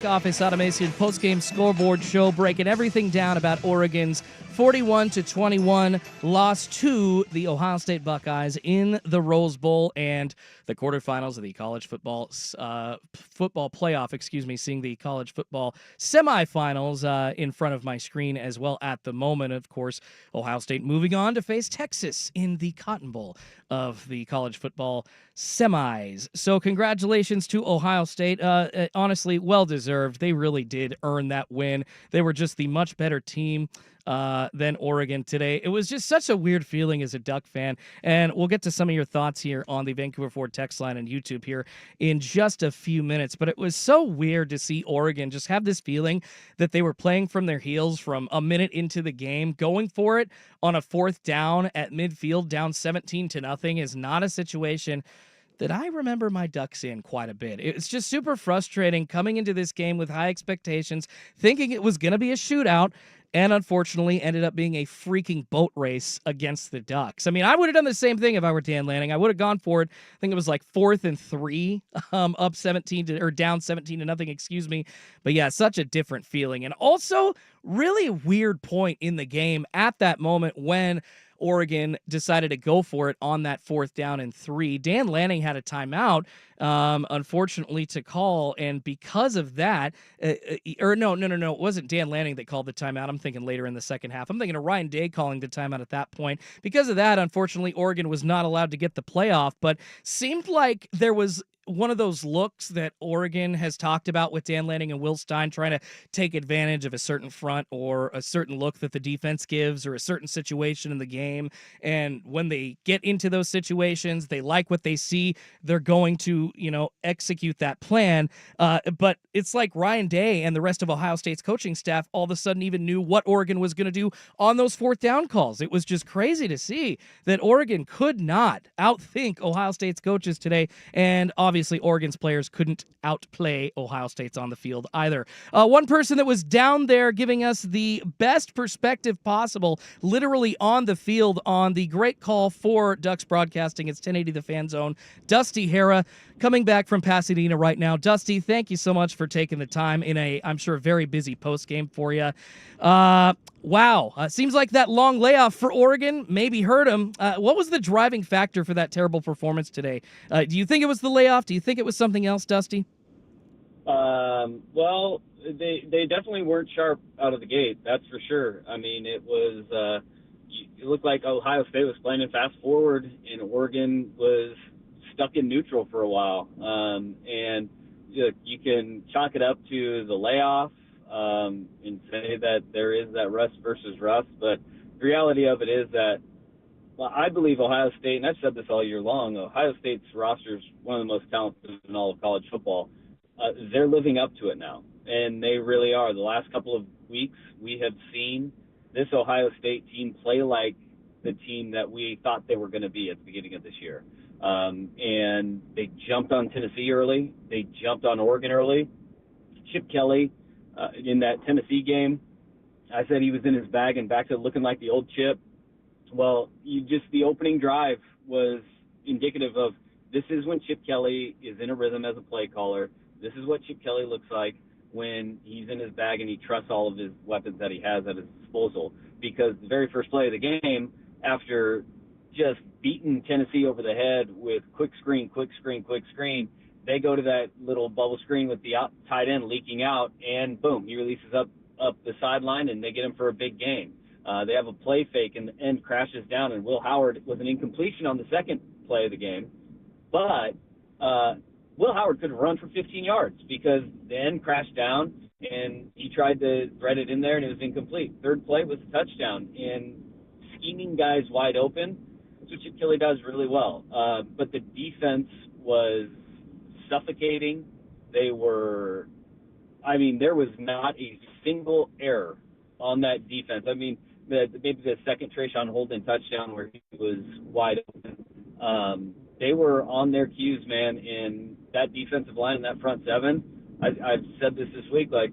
Office Automation Postgame Scoreboard show, breaking everything down about Oregon's 41-21 loss to the Ohio State Buckeyes in the Rose Bowl and the quarterfinals of the college football playoff. Seeing the college football semifinals in front of my screen as well at the moment. Of course, Ohio State moving on to face Texas in the Cotton Bowl of the college football semis. So congratulations to Ohio State. Honestly, well-deserved. They really did earn that win. They were just the much better team than Oregon today. It was just such a weird feeling as a Duck fan, and we'll get to some of your thoughts here on the Vancouver Ford text line and YouTube here in just a few minutes, but it was so weird to see Oregon just have this feeling that they were playing from their heels from a minute into the game. Going for it on a fourth down at midfield, down 17-0 is not a situation that I remember my Ducks in quite a bit. It's just super frustrating coming into this game with high expectations, thinking it was going to be a shootout, and unfortunately ended up being a freaking boat race against the Ducks. I mean, I would have done the same thing if I were Dan Lanning. I would have gone for it. I think it was like 4th and 3, up 17 or down 17-0, But yeah, such a different feeling. And also, really weird point in the game at that moment when Oregon decided to go for it on that 4th down and 3. Dan Lanning had a timeout, unfortunately, to call, and because of that, it wasn't Dan Lanning that called the timeout. I'm thinking later in the second half. I'm thinking of Ryan Day calling the timeout at that point. Because of that, unfortunately, Oregon was not allowed to get the playoff, but seemed like there was one of those looks that Oregon has talked about with Dan Lanning and Will Stein, trying to take advantage of a certain front or a certain look that the defense gives or a certain situation in the game. And when they get into those situations, they like what they see. They're going to, execute that plan. But it's like Ryan Day and the rest of Ohio State's coaching staff all of a sudden even knew what Oregon was going to do on those 4th down calls. It was just crazy to see that Oregon could not outthink Ohio State's coaches today. And obviously Oregon's players couldn't outplay Ohio State's on the field either. One person that was down there giving us the best perspective possible, literally on the field on the great call for Ducks Broadcasting. It's 1080 The Fan Zone. Dusty Hara coming back from Pasadena right now. Dusty, thank you so much for taking the time in a, I'm sure, very busy post game for you. Wow. Seems like that long layoff for Oregon maybe hurt them. What was the driving factor for that terrible performance today? Do you think it was the layoff? Do you think it was something else, Dusty? Well, they definitely weren't sharp out of the gate. That's for sure. I mean, it looked like Ohio State was playing in fast forward, and Oregon was stuck in neutral for a while. And you can chalk it up to the layoff and say that there is that rust versus rust. But the reality of it is that, well, I believe Ohio State, and I've said this all year long, Ohio State's roster is one of the most talented in all of college football. They're living up to it now, and they really are. The last couple of weeks, we have seen this Ohio State team play like the team that we thought they were going to be at the beginning of this year. And they jumped on Tennessee early. They jumped on Oregon early. Chip Kelly, in that Tennessee game, I said he was in his bag and back to looking like the old Chip. Well, the opening drive was indicative of this is when Chip Kelly is in a rhythm as a play caller. This is what Chip Kelly looks like when he's in his bag and he trusts all of his weapons that he has at his disposal. Because the very first play of the game, after just beating Tennessee over the head with quick screen, they go to that little bubble screen with the tight end leaking out, and boom, he releases up the sideline, and they get him for a big gain. They have a play fake, and the end crashes down, and Will Howard with an incompletion on the second play of the game. But Will Howard could have run for 15 yards because the end crashed down, and he tried to thread it in there, and it was incomplete. Third play was a touchdown, and scheming guys wide open, that's what Chip Kelly does really well. But the defense was suffocating. There was not a single error on that defense. I mean, maybe the second Trayshawn Holden touchdown where he was wide open. They were on their cues, man, and that defensive line and that front seven, I've said this week, like,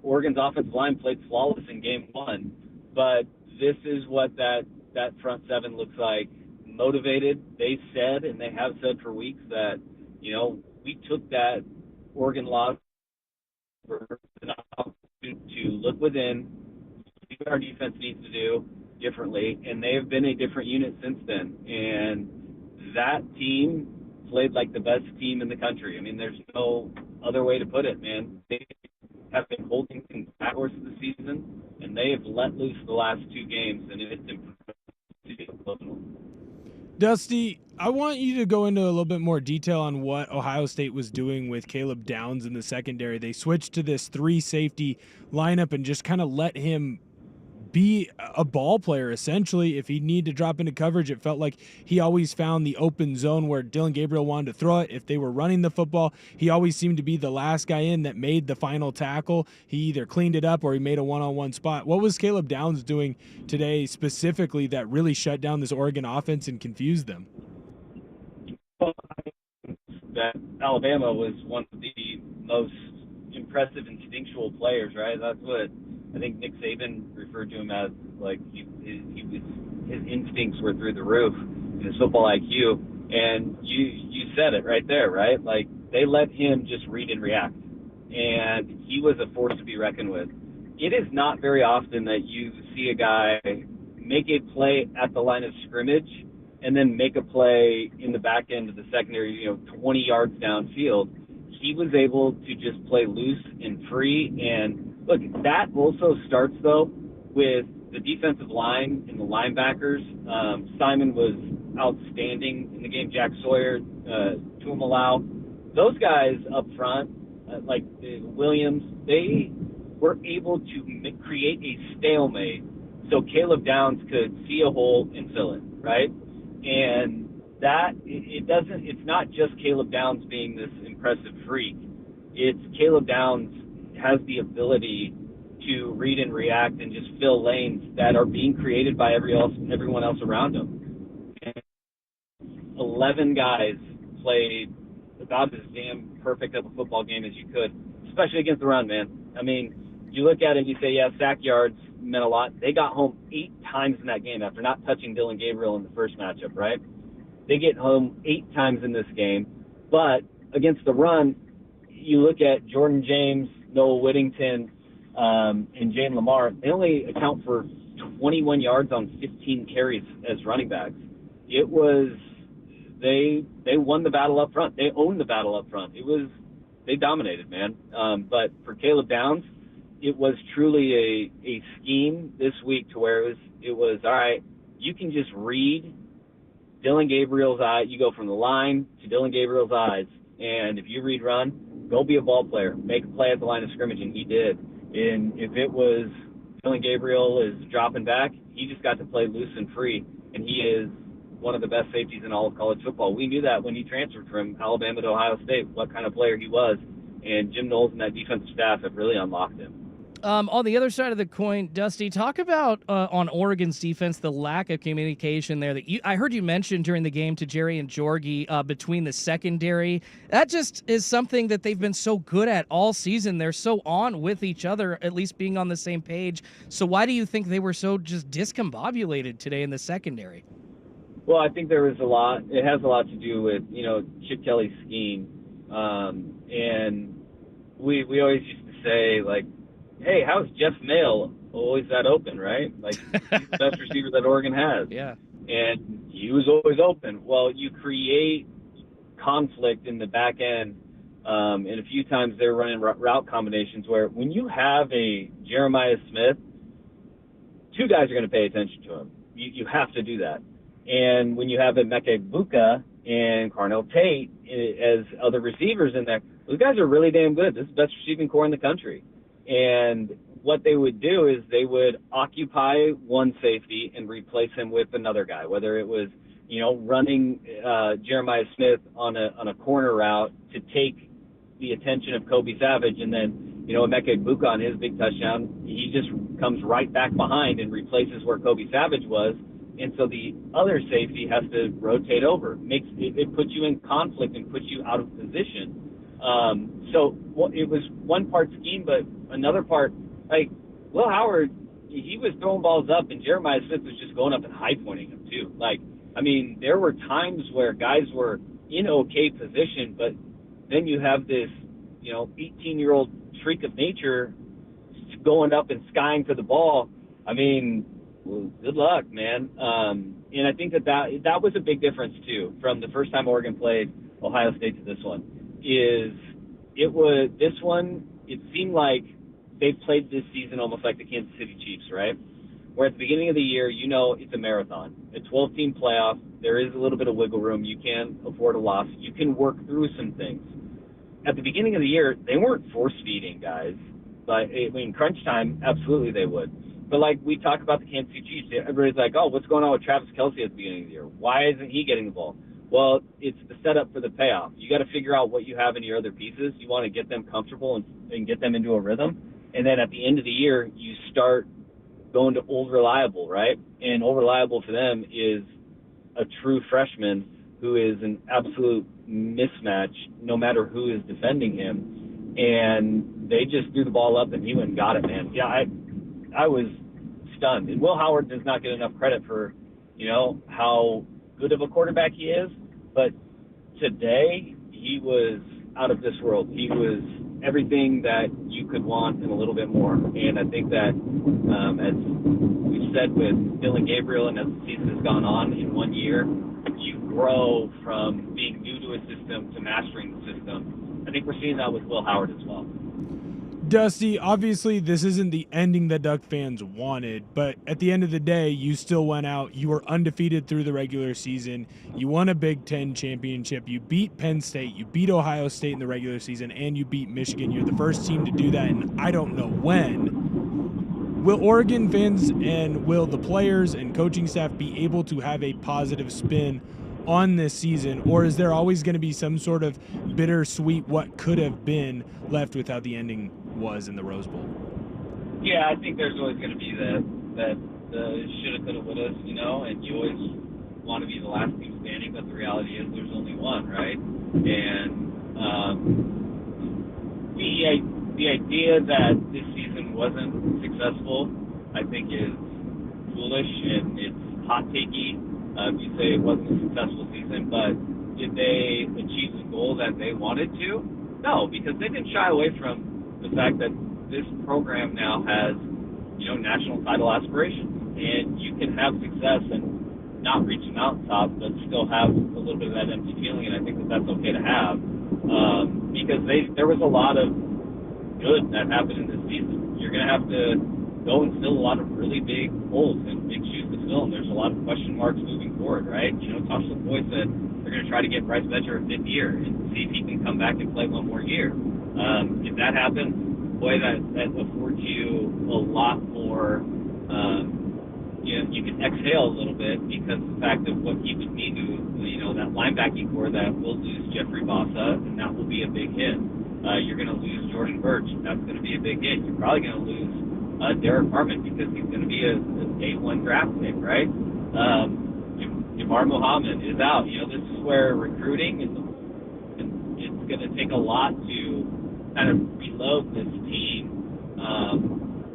Oregon's offensive line played flawless in game one, but this is what that front seven looks like. Motivated. They said, and they have said for weeks, that, we took that Oregon loss for an opportunity to look within, see what our defense needs to do differently, and they have been a different unit since then. And that team played like the best team in the country. I mean, there's no other way to put it, man. They have been holding things back the course of the season, and they have let loose the last 2 games, and it's impressive. Dusty, I want you to go into a little bit more detail on what Ohio State was doing with Caleb Downs in the secondary. They switched to this 3 safety lineup and just kind of let him be a ball player, essentially. If he needed to drop into coverage, it felt like he always found the open zone where Dylan Gabriel wanted to throw it. If they were running the football, he always seemed to be the last guy in that made the final tackle. He either cleaned it up or he made a one-on-one spot. What was Caleb Downs doing today specifically that really shut down this Oregon offense and confused them? That Alabama was one of the most impressive instinctual players, right? That's what I think Nick Saban referred to him as. Like his instincts were through the roof, his football IQ. And you said it right there, right? Like they let him just read and react, and he was a force to be reckoned with. It is not very often that you see a guy make a play at the line of scrimmage and then make a play in the back end of the secondary, 20 yards downfield. He was able to just play loose and free. And look, that also starts, though, with the defensive line and the linebackers. Simon was outstanding in the game. Jack Sawyer, Tuamalau. Those guys up front, like Williams, they were able to create a stalemate so Caleb Downs could see a hole and fill it, right? And that it's not just Caleb Downs being this impressive freak. It's Caleb Downs has the ability to read and react and just fill lanes that are being created by everyone else around him. And 11 guys played about as damn perfect of a football game as you could, especially against the run, man. I mean, you look at it and you say, yeah, sack yards meant a lot. They got home 8 times in that game after not touching Dylan Gabriel in the first matchup, right? They get home 8 times in this game. But against the run, you look at Jordan James, Noah Whittington, and Jane Lamar, they only account for 21 yards on 15 carries as running backs. It was they won the battle up front. They owned the battle up front. They dominated, man. But for Caleb Downs, it was truly a scheme this week to where it was all right. You can just read Dylan Gabriel's eye. You go from the line to Dylan Gabriel's eyes, and if you read run, go be a ball player, make a play at the line of scrimmage, and he did. And if it was Dylan Gabriel is dropping back, he just got to play loose and free, and he is one of the best safeties in all of college football. We knew that when he transferred from Alabama to Ohio State, what kind of player he was, and Jim Knowles and that defensive staff have really unlocked him. On the other side of the coin, Dusty, talk about on Oregon's defense, the lack of communication there. I heard you mention during the game to Jerry and Jorgie between the secondary. That just is something that they've been so good at all season. They're so on with each other, at least being on the same page. So why do you think they were so just discombobulated today in the secondary? Well, I think there was a lot. It has a lot to do with, Chip Kelly's scheme. And we always used to say, like, hey, how's Jeff Mail always that open, right? Like, he's the best receiver that Oregon has. Yeah. And he was always open. Well, you create conflict in the back end. And a few times they're running route combinations where when you have a Jeremiah Smith, 2 guys are going to pay attention to him. You have to do that. And when you have a Meke Buka and Carnell Tate as other receivers in there, those guys are really damn good. This is the best receiving core in the country. And what they would do is they would occupy one safety and replace him with another guy, whether it was, running Jeremiah Smith on a corner route to take the attention of Kobe Savage, and then, Emeka Egbuka on his big touchdown, he just comes right back behind and replaces where Kobe Savage was. And so the other safety has to rotate over. It puts you in conflict and puts you out of position. So it was one part scheme, but another part, like Will Howard, he was throwing balls up, and Jeremiah Smith was just going up and high pointing them too. Like, I mean, there were times where guys were in okay position, but then you have this, 18-year-old freak of nature going up and skying for the ball, I mean, well, good luck, man. And I think that was a big difference too from the first time Oregon played Ohio State to this one. It seemed like they played this season almost like the Kansas City Chiefs, right? Where at the beginning of the year, it's a marathon, a 12-team playoff. There is a little bit of wiggle room. You can afford a loss. You can work through some things. At the beginning of the year, they weren't force-feeding guys. But, I mean, crunch time, absolutely they would. But like we talk about the Kansas City Chiefs, everybody's like, oh, what's going on with Travis Kelce at the beginning of the year? Why isn't he getting the ball? Well, it's the setup for the payoff. You got to figure out what you have in your other pieces. You want to get them comfortable and get them into a rhythm. And then at the end of the year, you start going to Old Reliable, right? And Old Reliable for them is a true freshman who is an absolute mismatch no matter who is defending him. And they just threw the ball up and he went and got it, man. Yeah, I was stunned. And Will Howard does not get enough credit for, how good of a quarterback he is. But today, he was out of this world. He was everything that you could want and a little bit more. And I think that, as we've said with Dylan Gabriel and as the season has gone on in 1 year, you grow from being new to a system to mastering the system. I think we're seeing that with Will Howard as well. Dusty, obviously this isn't the ending that Duck fans wanted, but at the end of the day, you still went out. You were undefeated through the regular season. You won a Big Ten championship. You beat Penn State. You beat Ohio State in the regular season, and you beat Michigan. You're the first team to do that, and I don't know when. Will Oregon fans and will the players and coaching staff be able to have a positive spin on this season, or is there always going to be some sort of bittersweet what could have been left with how the ending was in the Rose Bowl? Yeah, I think there's always going to be that shoulda, coulda, woulda, and you always want to be the last team standing, but the reality is there's only one, right? And the idea that this season wasn't successful, I think, is foolish and it's hot takey. You say it wasn't a successful season, but did they achieve the goal that they wanted to? No, because they didn't shy away from the fact that this program now has, national title aspirations. And you can have success and not reach the mountaintop, but still have a little bit of that empty feeling, and I think that that's okay to have. Because there was a lot of good that happened in this season. You're going to have to go and fill a lot of really big holes and big shoes to fill, and there's a lot of question marks moving forward, right? Tosh LaPoy said they're going to try to get Bryce Betcher a fifth year and see if he can come back and play one more year. If that happens, boy, that affords you a lot more, you can exhale a little bit because the fact of what he would mean to, that linebacking core that will lose Jeffrey Bossa, and that will be a big hit. You're going to lose Jordan Birch. That's going to be a big hit. You're probably going to lose Derek Harmon because he's going to be a day one draft pick, right? Jamar Muhammad is out. This is where recruiting and it's going to take a lot to kind of reload this team,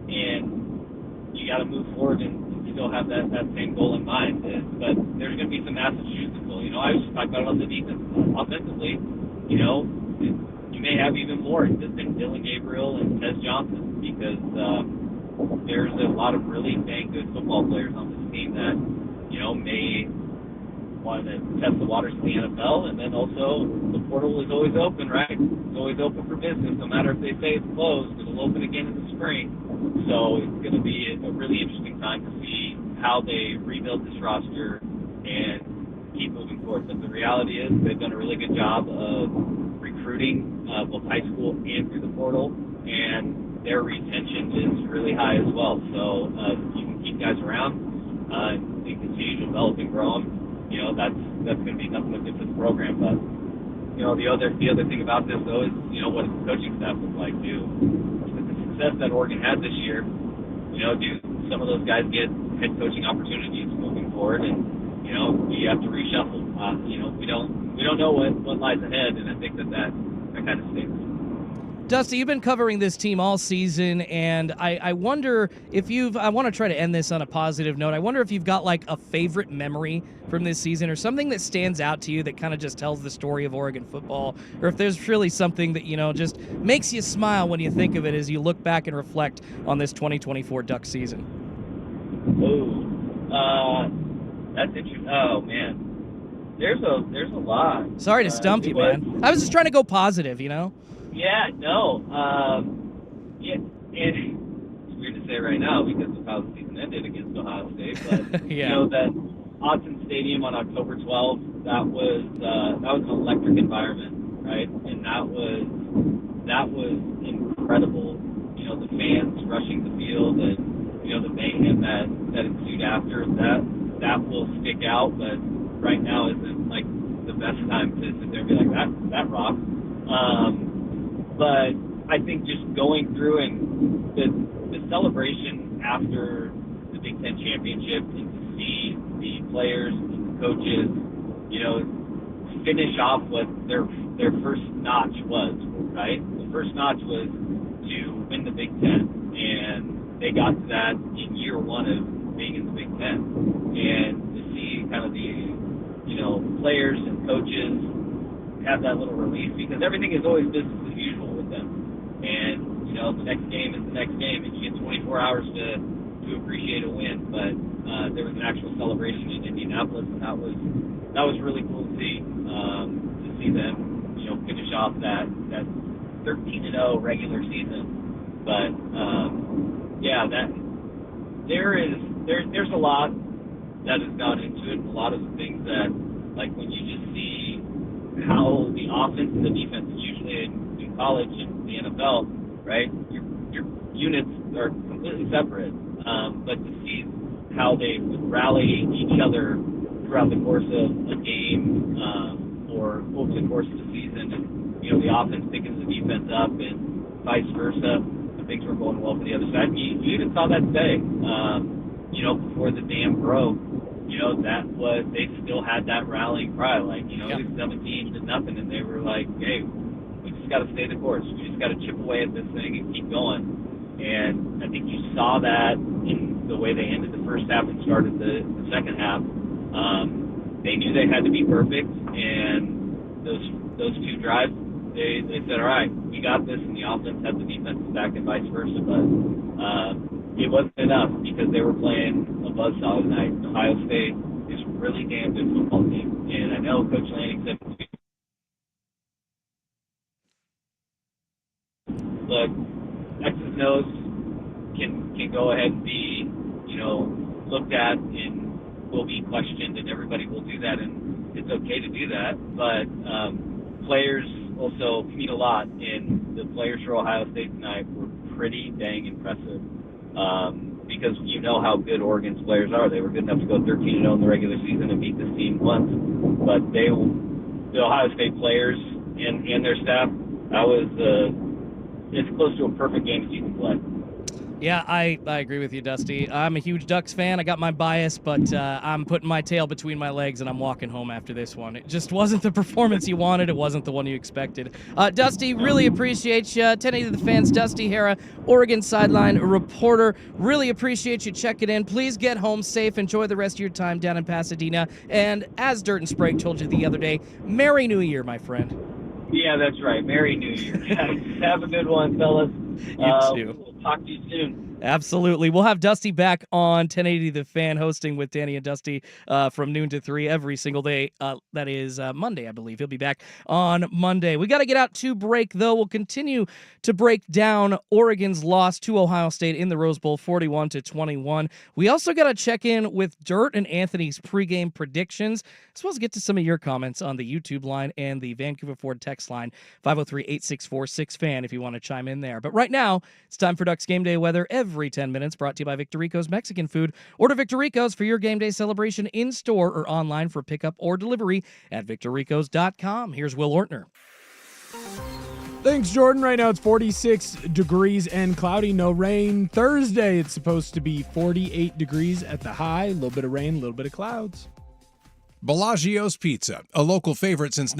and you got to move forward and still have that same goal in mind. But there's going to be some massive shoes to fill. I was just talking about it on the defense. Offensively, you may have even more than Dylan Gabriel and Tez Johnson because there's a lot of really dang good football players on this team that, may want to test the waters of the NFL. And then also the portal is always open, right? It's always open for business. No matter if they say it's closed, it'll open again in the spring. So it's going to be a really interesting time to see how they rebuild this roster and keep moving forward. But the reality is they've done a really good job of recruiting both high school and through the portal, and their retention is really high as well. So you can keep guys around and continue to develop and grow them. That's going to be nothing but good for the program. But the other thing about this though is what does the coaching staff look like too? With the success that Oregon had this year, do some of those guys get head coaching opportunities moving forward? And do you have to reshuffle? We don't know what lies ahead, and I think that kind of stinks. Dusty, you've been covering this team all season, and I wonder if I want to try to end this on a positive note. I wonder if you've got like a favorite memory from this season or something that stands out to you that kind of just tells the story of Oregon football, or if there's really something that, just makes you smile when you think of it as you look back and reflect on this 2024 Duck season. That's interesting. Oh, man. There's a lot. Sorry to stump you, man. I was just trying to go positive, Yeah, no. Yeah, and it's weird to say right now because of how the season ended against Ohio State, but yeah. That Autzen Stadium on October 12th, that was an electric environment, right? And that was incredible. The fans rushing the field and the mayhem that ensued after that will stick out, but right now isn't like the best time to sit there and be like that rocks. But I think just going through and the celebration after the Big Ten championship and to see the players and the coaches, finish off what their first notch was, right? The first notch was to win the Big Ten, and they got to that in year one of being in the Big Ten. And to see kind of the, players and coaches have that little relief, because everything is always business as usual with them. And, the next game is the next game, and you get 24 hours to appreciate a win. But there was an actual celebration in Indianapolis, and that was really cool to see them, finish off that 13-0 regular season. But there's a lot that has gone into it. A lot of the things that, like when you just see how the offense and the defense, usually in college and the NFL, right? Your units are completely separate. But to see how they would rally each other throughout the course of a game or over the course of the season, and the offense picking the defense up and vice versa, when things were going well for the other side. You even saw that today. Before the dam broke, they still had that rallying cry, like, it was 17-0, and they were like, hey, we just got to stay the course. We just got to chip away at this thing and keep going. And I think you saw that in the way they ended the first half and started the second half. They knew they had to be perfect, and those two drives, they said, all right, we got this, and the offense had the defense back and vice versa. But it wasn't enough because they were playing a buzzsaw tonight. Ohio State is a really damn good football team. And I know Coach Lanning said, look, X's nose can go ahead and be, looked at and will be questioned, and everybody will do that, and it's okay to do that. But players also mean a lot, and the players for Ohio State tonight were pretty dang impressive. Because how good Oregon's players are. They were good enough to go 13-0 in the regular season and beat this team once. But the Ohio State players and their staff, that was as close to a perfect game as you can play. Yeah, I agree with you, Dusty. I'm a huge Ducks fan. I got my bias, but I'm putting my tail between my legs, and I'm walking home after this one. It just wasn't the performance you wanted. It wasn't the one you expected. Dusty, really appreciate you. 1080 to the fans, Dusty Hara, Oregon Sideline reporter. Really appreciate you checking in. Please get home safe. Enjoy the rest of your time down in Pasadena. And as Dirt and Sprague told you the other day, Merry New Year, my friend. Yeah, that's right. Merry New Year. Have a good one, fellas. You too. We'll talk to you soon. Absolutely. We'll have Dusty back on 1080 The Fan, hosting with Danny and Dusty from noon to 3 every single day. That is Monday, I believe. He'll be back on Monday. We got to get out to break, though. We'll continue to break down Oregon's loss to Ohio State in the Rose Bowl, 41-21. We also got to check in with Dirt and Anthony's pregame predictions, as well as get to some of your comments on the YouTube line and the Vancouver Ford text line, 503-864-6FAN, if you want to chime in there. But right now, it's time for Ducks Game Day Weather every 10 minutes, brought to you by Victorico's Mexican Food. Order Victorico's for your game day celebration in-store or online for pickup or delivery at victoricos.com. Here's Will Ortner. Thanks, Jordan. Right now it's 46 degrees and cloudy, no rain. Thursday it's supposed to be 48 degrees at the high, a little bit of rain, a little bit of clouds. Bellagio's Pizza, a local favorite since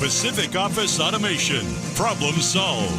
Pacific Office Automation. Problem solved.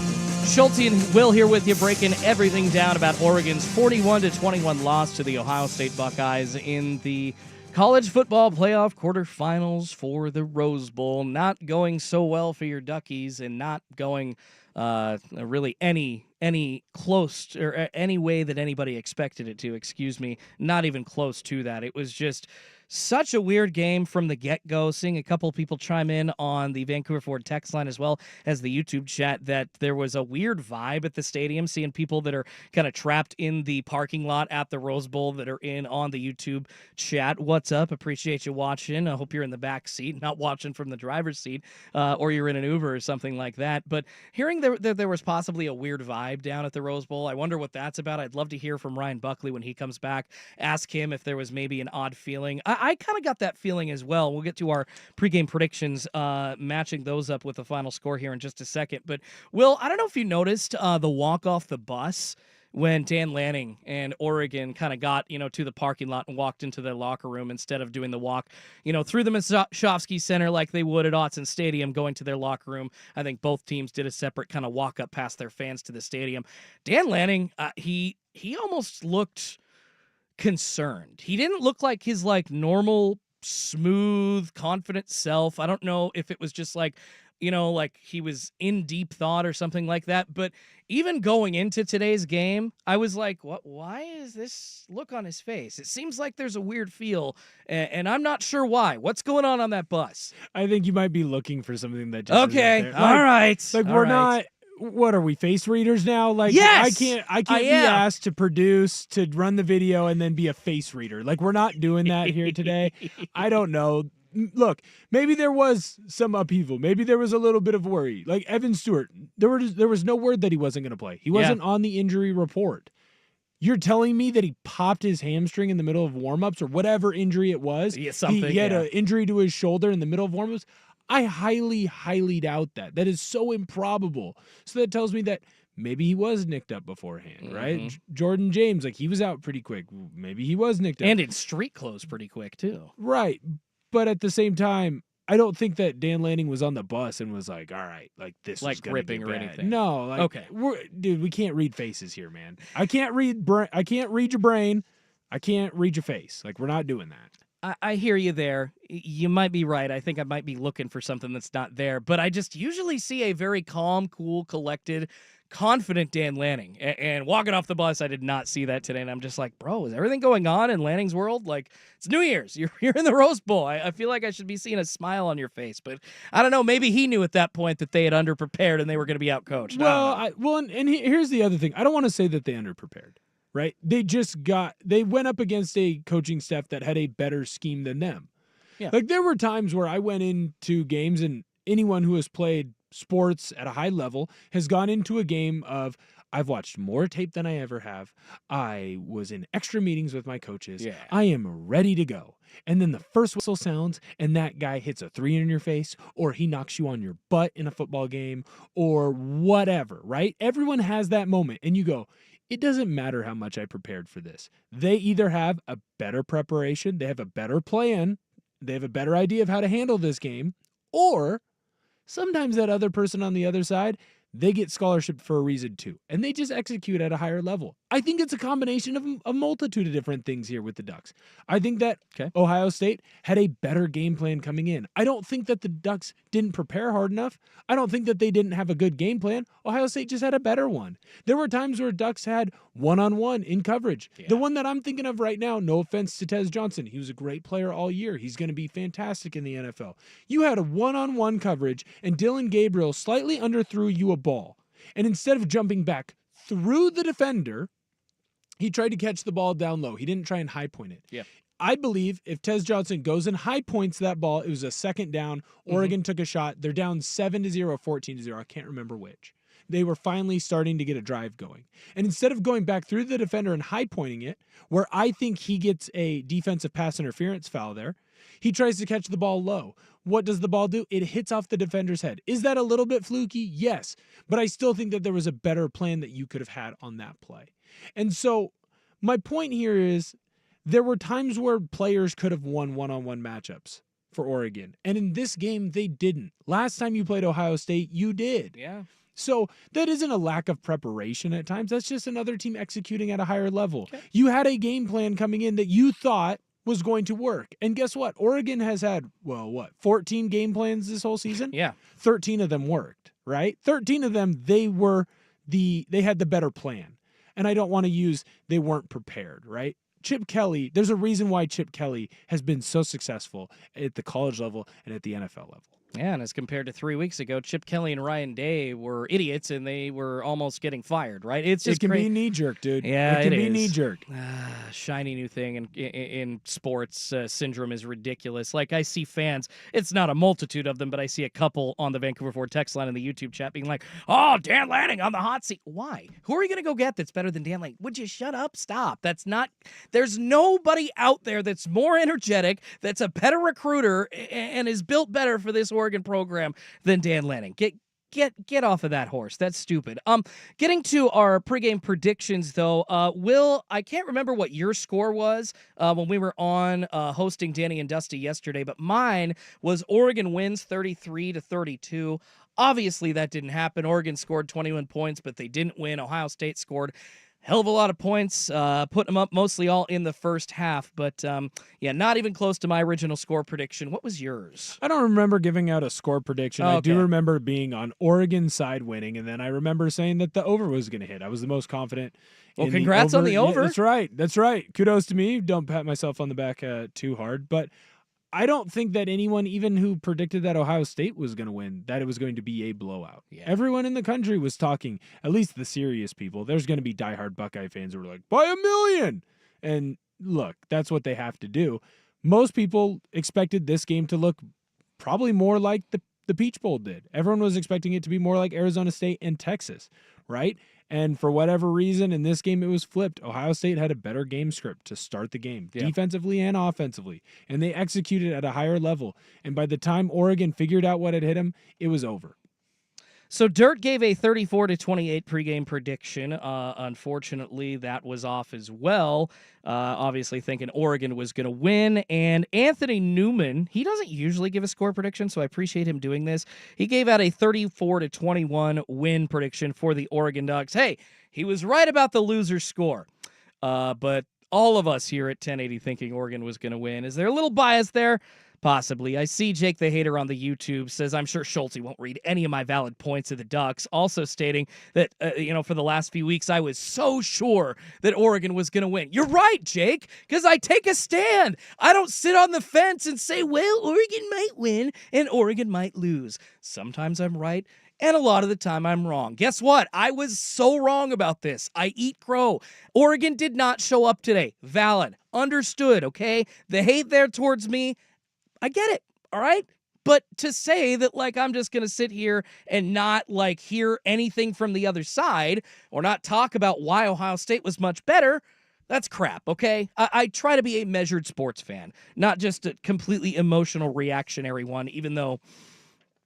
Schulte and Will here with you, breaking everything down about Oregon's 41-21 loss to the Ohio State Buckeyes in the college football playoff quarterfinals for the Rose Bowl. Not going so well for your Duckies, and not going really any close or any way that anybody expected it to. Excuse me, not even close to that. It was just such a weird game from the get-go. Seeing a couple of people chime in on the Vancouver Ford text line as well as the YouTube chat that there was a weird vibe at the stadium, seeing people that are kind of trapped in the parking lot at the Rose Bowl that are in on the YouTube chat. What's up? Appreciate you watching. I hope you're in the back seat, not watching from the driver's seat, or you're in an Uber or something like that. But hearing that there was possibly a weird vibe down at the Rose Bowl, I wonder what that's about. I'd love to hear from Ryan Buckley when he comes back. Ask him if there was maybe an odd feeling. I kind of got that feeling as well. We'll get to our pregame predictions, matching those up with the final score here in just a second. But, Will, I don't know if you noticed the walk off the bus when Dan Lanning and Oregon kind of got, to the parking lot and walked into their locker room instead of doing the walk, through the Mashofsky Center like they would at Autzen Stadium, going to their locker room. I think both teams did a separate kind of walk up past their fans to the stadium. Dan Lanning, he almost looked concerned. He didn't look like his normal, smooth, confident self. I don't know if it was just like he was in deep thought or something like that. But even going into today's game, I was like, what? Why is this look on his face? It seems like there's a weird feel, and I'm not sure why. What's going on that bus? I think you might be looking for something that just okay. isn't there. All right. We're not. What are we, face readers now? Yes! I can't be asked to produce, to run the video, and then be a face reader. We're not doing that here today. I don't know. Look, maybe there was some upheaval. Maybe there was a little bit of worry. Evan Stewart, there was no word that he wasn't going to play. He wasn't on the injury report. You're telling me that he popped his hamstring in the middle of warmups or whatever injury it was? Yeah, something. He had an injury to his shoulder in the middle of warmups? I highly, highly doubt that. That is so improbable. So that tells me that maybe he was nicked up beforehand, right? Jordan James, he was out pretty quick. Maybe he was nicked up. And in street clothes pretty quick, too. Right. But at the same time, I don't think that Dan Lanning was on the bus and was like, all right, this is gripping or anything. No. Okay. Dude, we can't read faces here, man. I can't read your brain. I can't read your face. We're not doing that. I hear you there. You might be right. I think I might be looking for something that's not there. But I just usually see a very calm, cool, collected, confident Dan Lanning. And walking off the bus, I did not see that today. And I'm just like, bro, is everything going on in Lanning's world? It's New Year's. You're in the Rose Bowl. I feel like I should be seeing a smile on your face. But I don't know. Maybe he knew at that point that they had underprepared and they were going to be outcoached. Here's the other thing. I don't want to say that they underprepared. Right? They went up against a coaching staff that had a better scheme than them. Yeah. There were times where I went into games, and anyone who has played sports at a high level has gone into a game of, I've watched more tape than I ever have. I was in extra meetings with my coaches. Yeah. I am ready to go. And then the first whistle sounds, and that guy hits a 3 in your face, or he knocks you on your butt in a football game, or whatever, right? Everyone has that moment, and you go, it doesn't matter how much I prepared for this. They either have a better preparation, they have a better plan, they have a better idea of how to handle this game, or sometimes that other person on the other side, they get scholarship for a reason too, and they just execute at a higher level. I think it's a combination of a multitude of different things here with the Ducks. I think that Ohio State had a better game plan coming in. I don't think that the Ducks didn't prepare hard enough. I don't think that they didn't have a good game plan. Ohio State just had a better one. There were times where Ducks had one-on-one in coverage. Yeah. The one that I'm thinking of right now, no offense to Tez Johnson, he was a great player all year. He's going to be fantastic in the NFL. You had a one-on-one coverage, and Dylan Gabriel slightly underthrew you a ball. And instead of jumping back through the defender, he tried to catch the ball down low. He didn't try and high point it. Yeah. I believe if Tez Johnson goes and high points that ball, it was a second down. Oregon took a shot. They're down 7-0, 14-0. I can't remember which. They were finally starting to get a drive going. And instead of going back through the defender and high pointing it, where I think he gets a defensive pass interference foul there, he tries to catch the ball low. What does the ball do? It hits off the defender's head. Is that a little bit fluky? Yes. But I still think that there was a better plan that you could have had on that play. And so my point here is there were times where players could have won one-on-one matchups for Oregon. And in this game, they didn't. Last time you played Ohio State, you did. Yeah. So that isn't a lack of preparation at times. That's just another team executing at a higher level. Okay. You had a game plan coming in that you thought was going to work. And guess what? Oregon has had, 14 game plans this whole season? Yeah. 13 of them worked, right? 13 of them, they had the better plan. And I don't want to use they weren't prepared, right? Chip Kelly, there's a reason why Chip Kelly has been so successful at the college level and at the NFL level. Yeah, and as compared to 3 weeks ago, Chip Kelly and Ryan Day were idiots, and they were almost getting fired, right? It's just it can be knee-jerk, dude. Yeah, it can be knee-jerk. Shiny new thing in sports. Syndrome is ridiculous. Like, I see fans, it's not a multitude of them, but I see a couple on the Vancouver Ford text line in the YouTube chat being like, oh, Dan Lanning on the hot seat. Why? Who are you going to go get that's better than Dan Lanning? Would you shut up? Stop. There's nobody out there that's more energetic, that's a better recruiter, and is built better for this Oregon program than Dan Lanning. Get off of that horse. That's stupid. Getting to our pregame predictions, though, Will, I can't remember what your score was when we were on hosting Danny and Dusty yesterday, but mine was Oregon wins 33-32. Obviously, that didn't happen. Oregon scored 21 points, but they didn't win. Ohio State scored hell of a lot of points, putting them up mostly all in the first half. But, not even close to my original score prediction. What was yours? I don't remember giving out a score prediction. Okay. I do remember being on Oregon's side winning, and then I remember saying that the over was going to hit. I was the most confident. Well, congrats on the over. Yeah, that's right. Kudos to me. Don't pat myself on the back too hard. But I don't think that anyone, even who predicted that Ohio State was going to win, that it was going to be a blowout. Yeah. Everyone in the country was talking, at least the serious people. There's going to be diehard Buckeye fans who were like, by 1,000,000. And look, that's what they have to do. Most people expected this game to look probably more like the Peach Bowl did. Everyone was expecting it to be more like Arizona State and Texas, right? And for whatever reason, in this game, it was flipped. Ohio State had a better game script to start the game, defensively and offensively, and they executed at a higher level. And by the time Oregon figured out what had hit them, it was over. So Dirt gave a 34-28 pregame prediction. Unfortunately, that was off as well. Obviously thinking Oregon was going to win. And Anthony Newman, he doesn't usually give a score prediction, so I appreciate him doing this. He gave out a 34-21 win prediction for the Oregon Ducks. Hey, he was right about the loser score. But all of us here at 1080 thinking Oregon was going to win. Is there a little bias there? Possibly. I see Jake the Hater on the YouTube says, I'm sure Schulte won't read any of my valid points of the Ducks. Also stating that, for the last few weeks, I was so sure that Oregon was going to win. You're right, Jake, because I take a stand. I don't sit on the fence and say, well, Oregon might win and Oregon might lose. Sometimes I'm right. And a lot of the time I'm wrong. Guess what? I was so wrong about this. I eat crow. Oregon did not show up today. Valid. Understood, okay? The hate there towards me, I get it, all right? But to say that, I'm just going to sit here and not, hear anything from the other side or not talk about why Ohio State was much better, that's crap, okay? I try to be a measured sports fan, not just a completely emotional, reactionary one, even though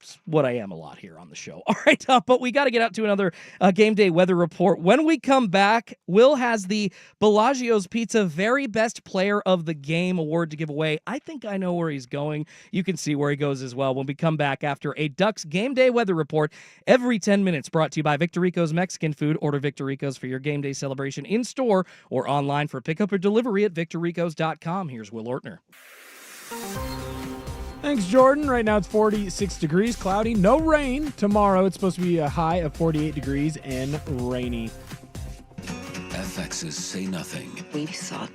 it's what I am a lot here on the show. All right, but we got to get out to another game day weather report. When we come back, Will has the Bellagio's Pizza Very Best Player of the Game award to give away. I think I know where he's going. You can see where he goes as well when we come back after a Ducks game day weather report every 10 minutes, brought to you by Victor Rico's Mexican Food. Order Victor Rico's for your game day celebration in store or online for pickup or delivery at victorricos.com. Here's Will Ortner. Thanks, Jordan. Right now it's 46 degrees, cloudy, no rain. Tomorrow it's supposed to be a high of 48 degrees and rainy. FX's Say Nothing. We saw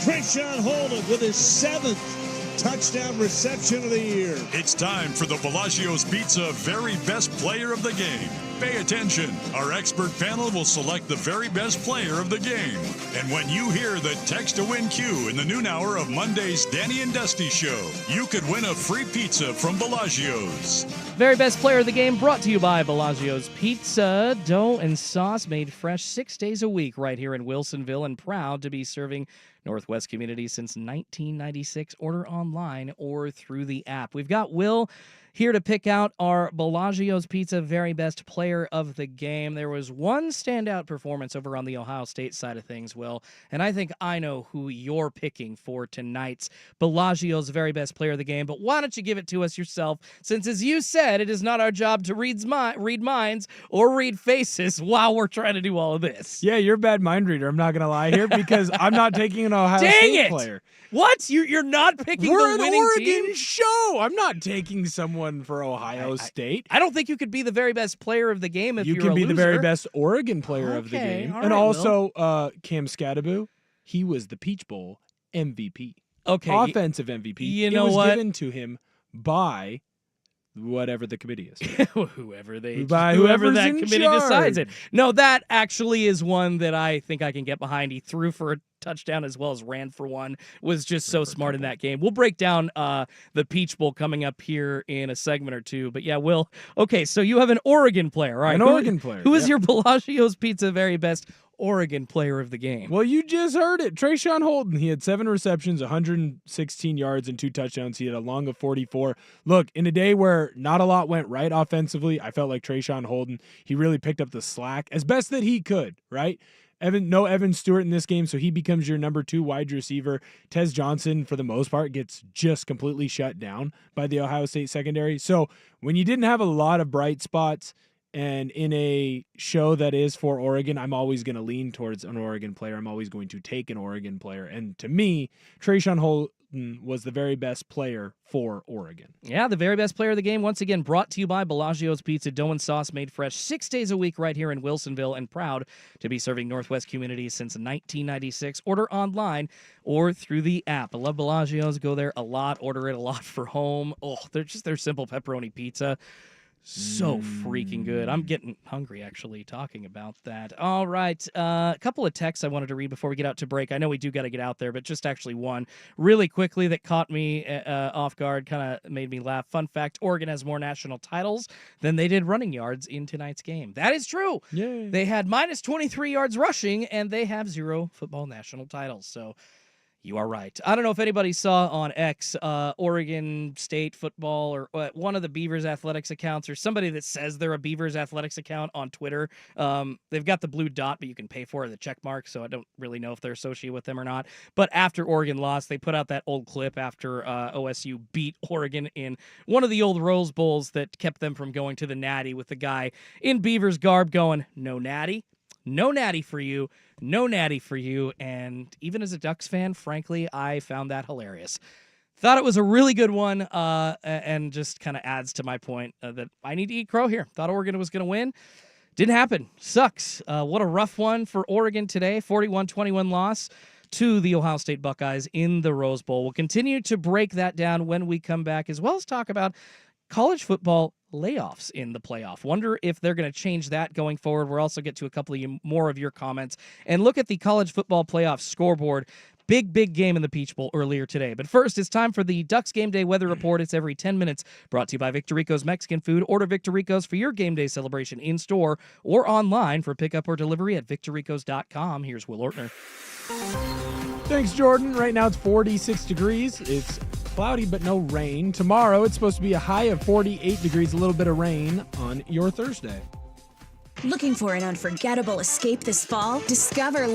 Trayshawn Holden with his 7th touchdown reception of the year. It's time for the Bellagio's Pizza Very Best Player of the Game. Pay attention. Our expert panel will select the very best player of the game. And when you hear the Text to Win cue in the noon hour of Monday's Danny and Dusty Show, you could win a free pizza from Bellagio's. Very best player of the game brought to you by Bellagio's Pizza. Dough and sauce made fresh 6 days a week right here in Wilsonville, and proud to be serving Northwest community since 1996. Order online or through the app. We've got Will here to pick out our Bellagio's Pizza very best player of the game. There was one standout performance over on the Ohio State side of things, Will, and I think I know who you're picking for tonight's Bellagio's very best player of the game. But why don't you give it to us yourself, since, as you said, it is not our job to read minds or read faces while we're trying to do all of this. Yeah, you're a bad mind reader, I'm not going to lie here, because I'm not taking an Ohio Dang State it! player. What? You're not picking We're the an winning Oregon team? show. I'm not taking someone for Ohio State. I don't think you could be the very best player of the game if You you're can a be loser. the very best Oregon player of the Okay, game. all And right, also, Cam Scadaboo, he was the Peach Bowl MVP. Okay, Offensive MVP. you know it was what? given to him by whatever the committee is. whoever whoever's that in committee decides it. charge. No, that actually is one that I think I can get behind. He threw for a touchdown as well as ran for one. Was just so smart in that game. We'll break down the Peach Bowl coming up here in a segment or two. But yeah, Will. Okay, so you have an Oregon player, right? An Oregon player. Who is yep. your Bellagio's Pizza very best Oregon player of the game? Well, you just heard it. Trayshawn Holden. He had 7 receptions, 116 yards, and 2 touchdowns. He had a long of 44. Look, in a day where not a lot went right offensively, I felt like Trayshawn Holden, he really picked up the slack as best that he could, right? No Evan Stewart in this game, so he becomes your number 2 wide receiver. Tez Johnson, for the most part, gets just completely shut down by the Ohio State secondary. So when you didn't have a lot of bright spots, and in a show that is for Oregon, I'm always going to lean towards an Oregon player. I'm always going to take an Oregon player. And to me, Trayshawn Holden was the very best player for Oregon. Yeah, the very best player of the game, once again, brought to you by Bellagio's Pizza, dough and sauce made fresh 6 days a week right here in Wilsonville, and proud to be serving Northwest communities since 1996. Order online or through the app. I love Bellagio's. Go there a lot. Order it a lot for home. Oh, they're just their simple pepperoni pizza. So freaking good. I'm getting hungry, actually, talking about that. All right. A couple of texts I wanted to read before we get out to break. I know we do got to get out there, but just actually one really quickly that caught me off guard, kind of made me laugh. Fun fact, Oregon has more national titles than they did running yards in tonight's game. That is true. Yay. They had minus 23 yards rushing, and they have 0 football national titles. So you are right. I don't know if anybody saw on X, Oregon State football or one of the Beavers Athletics accounts, or somebody that says they're a Beavers Athletics account on Twitter. They've got the blue dot, but you can pay for the check mark, so I don't really know if they're associated with them or not. But after Oregon lost, they put out that old clip after OSU beat Oregon in one of the old Rose Bowls that kept them from going to the Natty, with the guy in Beavers garb going, "No Natty. No natty for you. No natty for you." And even as a Ducks fan, frankly, I found that hilarious. Thought it was a really good one, and just kind of adds to my point that I need to eat crow here. Thought Oregon was going to win. Didn't happen. Sucks. What a rough one for Oregon today. 41-21 loss to the Ohio State Buckeyes in the Rose Bowl. We'll continue to break that down when we come back, as well as talk about college football layoffs in the playoff. Wonder if they're going to change that going forward. We'll also get to a couple of more of your comments and look at the college football playoff scoreboard. Big game in the Peach Bowl earlier today. But first, it's time for the Ducks Game Day Weather Report. It's every 10 minutes, brought to you by Victorico's Mexican Food. Order Victorico's for your game day celebration in-store or online for pickup or delivery at victoricos.com. Here's Will Ortner. Thanks, Jordan. Right now it's 46 degrees. It's cloudy but no rain. Tomorrow it's supposed to be a high of 48 degrees, a little bit of rain on your Thursday. Looking for an unforgettable escape this fall? Discover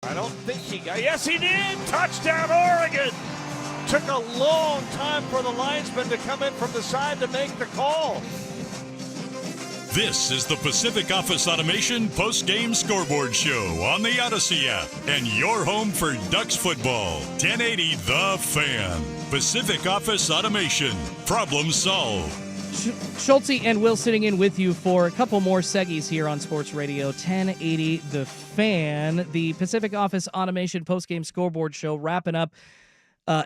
I don't think he got. Yes, he did. Touchdown, Oregon. Took a long time for the linesman to come in from the side to make the call. This is the Pacific Office Automation Postgame Scoreboard Show on the Odyssey app and your home for Ducks football. 1080 The Fan. Pacific Office Automation. Problem solved. Schulte and Will sitting in with you for a couple more seggies here on Sports Radio 1080 The Fan. The Pacific Office Automation Postgame Scoreboard Show wrapping up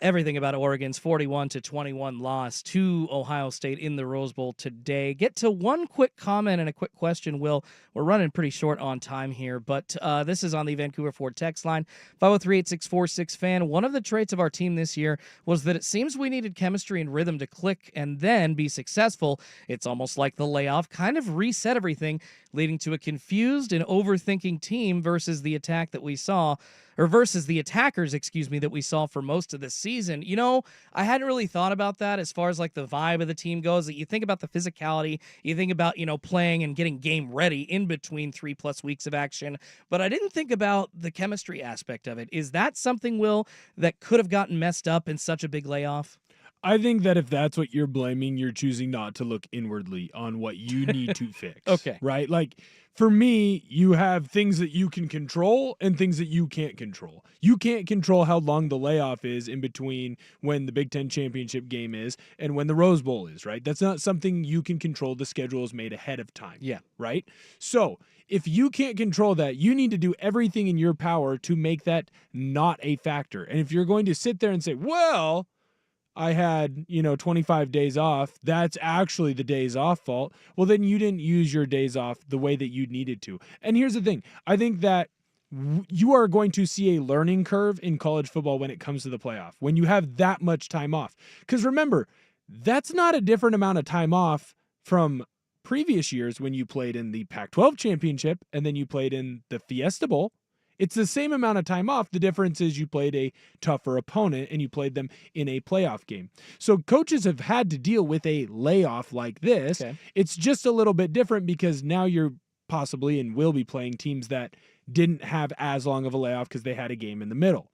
everything about Oregon's 41-21 loss to Ohio State in the Rose Bowl today. Get to one quick comment and a quick question, Will. We're running pretty short on time here, but this is on the Vancouver Ford text line, 503-8646-FAN. One of the traits of our team this year was that it seems we needed chemistry and rhythm to click and then be successful. It's almost like the layoff kind of reset everything, leading to a confused and overthinking team versus the attackers, that we saw for most of the season. You know, I hadn't really thought about that as far as like the vibe of the team goes. That you think about the physicality, you think about, playing and getting game ready in between 3+ weeks of action, but I didn't think about the chemistry aspect of it. Is that something, Will, that could have gotten messed up in such a big layoff? I think that if that's what you're blaming, you're choosing not to look inwardly on what you need to fix. Okay. Right? Like, for me, you have things that you can control and things that you can't control. You can't control how long the layoff is in between when the Big Ten championship game is and when the Rose Bowl is, right? That's not something you can control. The schedule is made ahead of time. Yeah. Right? So if you can't control that, you need to do everything in your power to make that not a factor. And if you're going to sit there and say, well, I had, 25 days off, that's actually the days off fault, well, then you didn't use your days off the way that you needed to. And here's the thing. I think that you are going to see a learning curve in college football when it comes to the playoff, when you have that much time off. Because remember, that's not a different amount of time off from previous years when you played in the Pac-12 championship and then you played in the Fiesta Bowl. It's the same amount of time off. The difference is you played a tougher opponent and you played them in a playoff game. So coaches have had to deal with a layoff like this. Okay. It's just a little bit different because now you're possibly and will be playing teams that didn't have as long of a layoff because they had a game in the middle.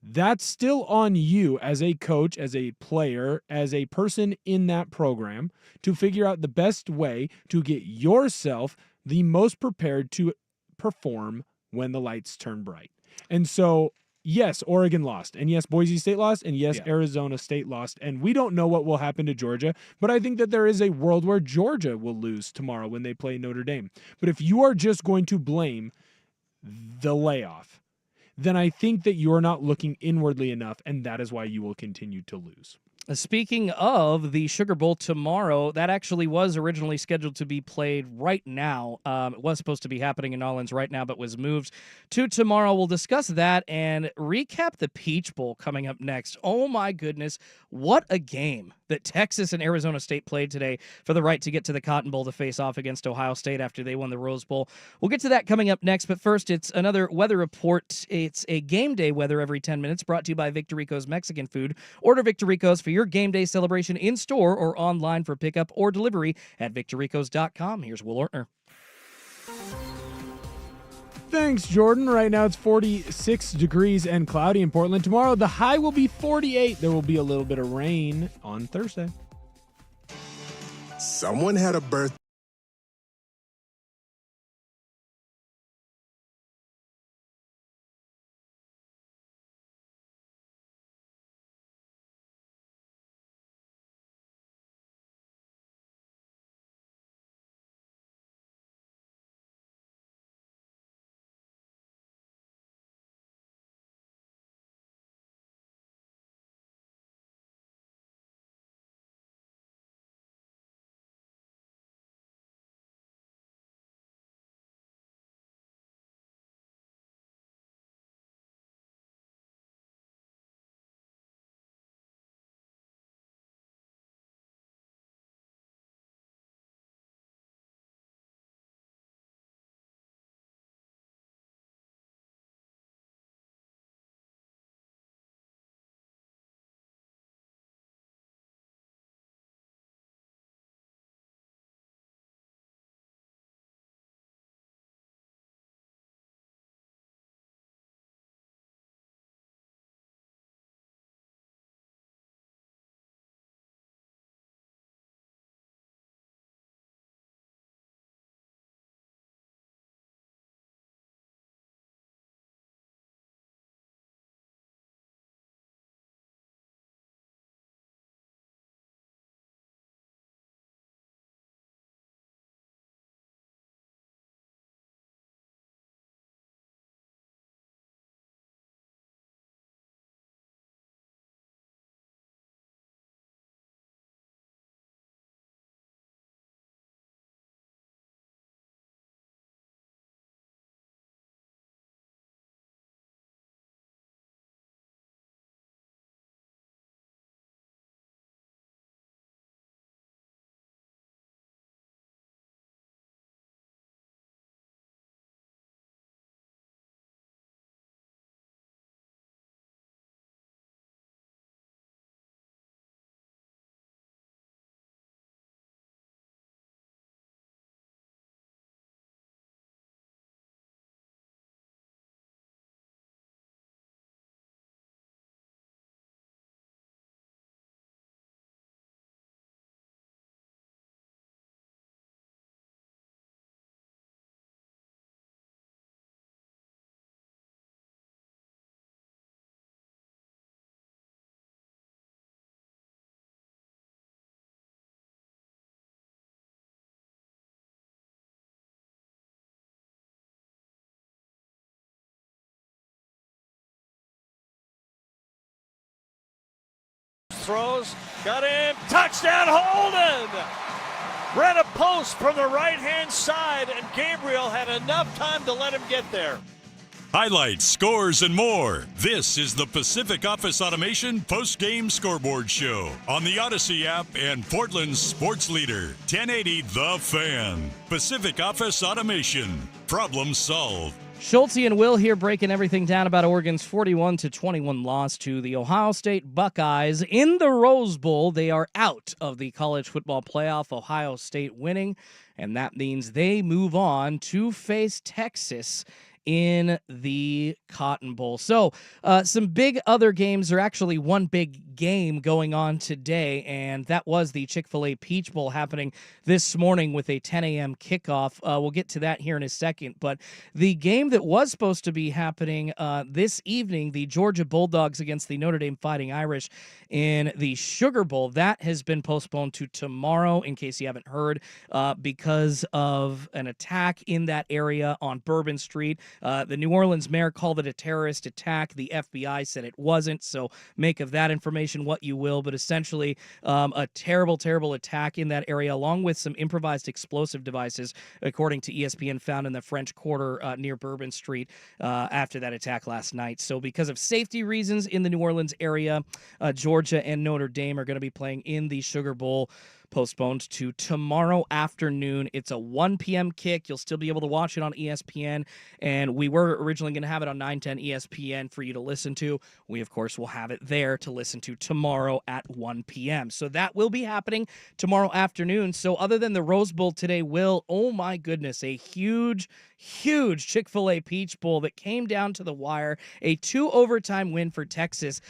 That's still on you as a coach, as a player, as a person in that program to figure out the best way to get yourself the most prepared to perform when the lights turn bright. And so, yes, Oregon lost, and yes, Boise State lost, and yes, Arizona State lost, and we don't know what will happen to Georgia, but I think that there is a world where Georgia will lose tomorrow when they play Notre Dame. But if you are just going to blame the layoff, then I think that you're not looking inwardly enough, and that is why you will continue to lose. Speaking of the Sugar Bowl tomorrow, that actually was originally scheduled to be played right now. It was supposed to be happening in New Orleans right now, but was moved to tomorrow. We'll discuss that and recap the Peach Bowl coming up next. Oh my goodness, what a game that Texas and Arizona State played today for the right to get to the Cotton Bowl to face off against Ohio State after they won the Rose Bowl. We'll get to that coming up next, but first it's another weather report. It's a game day weather every 10 minutes brought to you by Victorico's Mexican Food. Order Victorico's for your game day celebration in store or online for pickup or delivery at victoricos.com. Here's Will Ortner. Thanks, Jordan. Right now it's 46 degrees and cloudy in Portland. Tomorrow the high will be 48. There will be a little bit of rain on Thursday. Someone had a birthday. throws. Got him. Touchdown, Holden! Ran a post from the right-hand side, and Gabriel had enough time to let him get there. Highlights, scores, and more. This is the Pacific Office Automation Postgame Scoreboard Show on the Odyssey app and Portland's sports leader, 1080 The Fan. Pacific Office Automation. Problem solved. Schulte and Will here breaking everything down about Oregon's 41-21 loss to the Ohio State Buckeyes in the Rose Bowl. They are out of the college football playoff, Ohio State winning, and that means they move on to face Texas in the Cotton Bowl. So some big other games, or actually one big game going on today, and that was the Chick-fil-A Peach Bowl happening this morning with a 10 a.m. kickoff. We'll get to that here in a second, but the game that was supposed to be happening this evening, the Georgia Bulldogs against the Notre Dame Fighting Irish in the Sugar Bowl, that has been postponed to tomorrow, in case you haven't heard, because of an attack in that area on Bourbon Street. The New Orleans mayor called it a terrorist attack. The FBI said it wasn't, so make of that information what you will, but essentially a terrible, terrible attack in that area, along with some improvised explosive devices, according to ESPN, found in the French Quarter near Bourbon Street after that attack last night. So because of safety reasons in the New Orleans area, Georgia and Notre Dame are going to be playing in the Sugar Bowl, postponed to tomorrow afternoon. It's a 1 p.m. kick. You'll still be able to watch it on ESPN, and we were originally going to have it on 910 ESPN for you to listen to. We, of course, will have it there to listen to tomorrow at 1 p.m. So that will be happening tomorrow afternoon. So other than the Rose Bowl today, Will, oh my goodness, a huge Chick-fil-A Peach Bowl that came down to the wire. A 2-overtime win for Texas,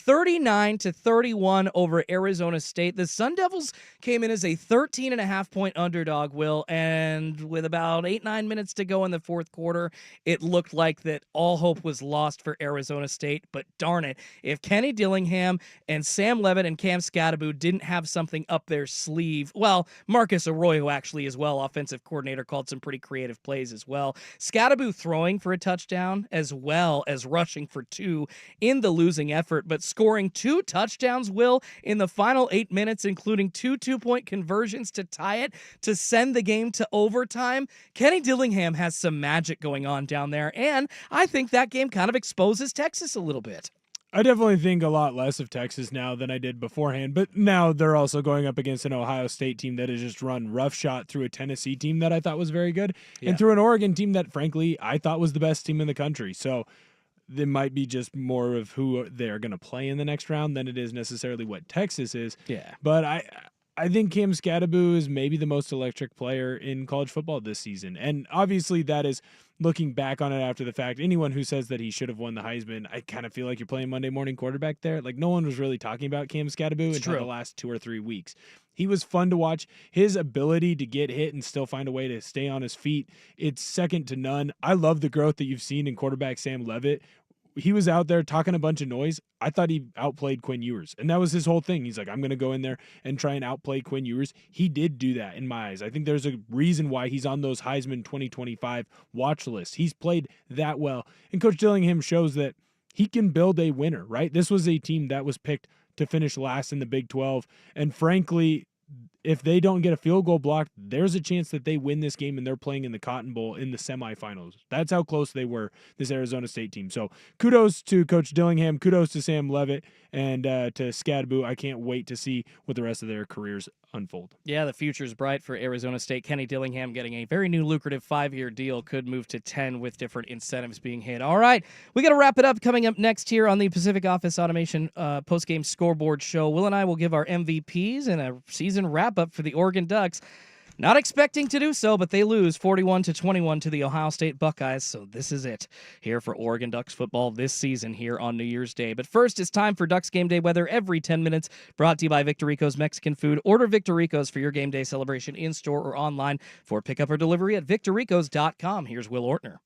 39-31 over Arizona State. The Sun Devils came in as a 13.5-point underdog, Will, and with about 8-9 minutes to go in the fourth quarter, it looked like that all hope was lost for Arizona State. But darn it, if Kenny Dillingham and Sam Levitt and Cam Scatterbo didn't have something up their sleeve, well, Marcus Arroyo actually as well, offensive coordinator, called some pretty creative plays as well. Scatterbo throwing for a touchdown as well as rushing for 2 in the losing effort, but scoring 2 touchdowns, Will, in the final 8 minutes, including 2 two-point conversions to tie it, to send the game to overtime. Kenny Dillingham has some magic going on down there, and I think that game kind of exposes Texas a little bit. I definitely think a lot less of Texas now than I did beforehand, but now they're also going up against an Ohio State team that has just run roughshod through a Tennessee team that I thought was very good, and through an Oregon team that, frankly, I thought was the best team in the country. So it might be just more of who they're going to play in the next round than it is necessarily what Texas is. Yeah. But I think Cam Scatterbo is maybe the most electric player in college football this season. And obviously that is looking back on it after the fact. Anyone who says that he should have won the Heisman, I kind of feel like you're playing Monday morning quarterback there. Like, no one was really talking about Cam Scatterbo until the last 2 or 3 weeks. He was fun to watch. His ability to get hit and still find a way to stay on his feet, it's second to none. I love the growth that you've seen in quarterback Sam Levitt. He was out there talking a bunch of noise. I thought he outplayed Quinn Ewers, and that was his whole thing. He's like, I'm going to go in there and try and outplay Quinn Ewers. He did do that in my eyes. I think there's a reason why he's on those Heisman 2025 watch lists. He's played that well, and Coach Dillingham shows that he can build a winner, right? This was a team that was picked to finish last in the Big 12, and frankly, if they don't get a field goal blocked, there's a chance that they win this game and they're playing in the Cotton Bowl in the semifinals. That's how close they were, this Arizona State team. So kudos to Coach Dillingham, kudos to Sam Levitt, and to Scatterbo. I can't wait to see what the rest of their careers unfold. Yeah, the future's bright for Arizona State. Kenny Dillingham getting a very new lucrative 5-year deal, could move to 10 with different incentives being hit. All right, we got to wrap it up. Coming up next here on the Pacific Office Automation Postgame Scoreboard Show, Will and I will give our MVPs and a season wrap-up for the Oregon Ducks. Not expecting to do so, but they lose 41-21 to the Ohio State Buckeyes, so this is it here for Oregon Ducks football this season here on New Year's Day. But first, it's time for Ducks Game Day weather every 10 minutes, brought to you by Victorico's Mexican Food. Order Victorico's for your game day celebration in-store or online for pickup or delivery at victoricos.com. Here's Will Ortner.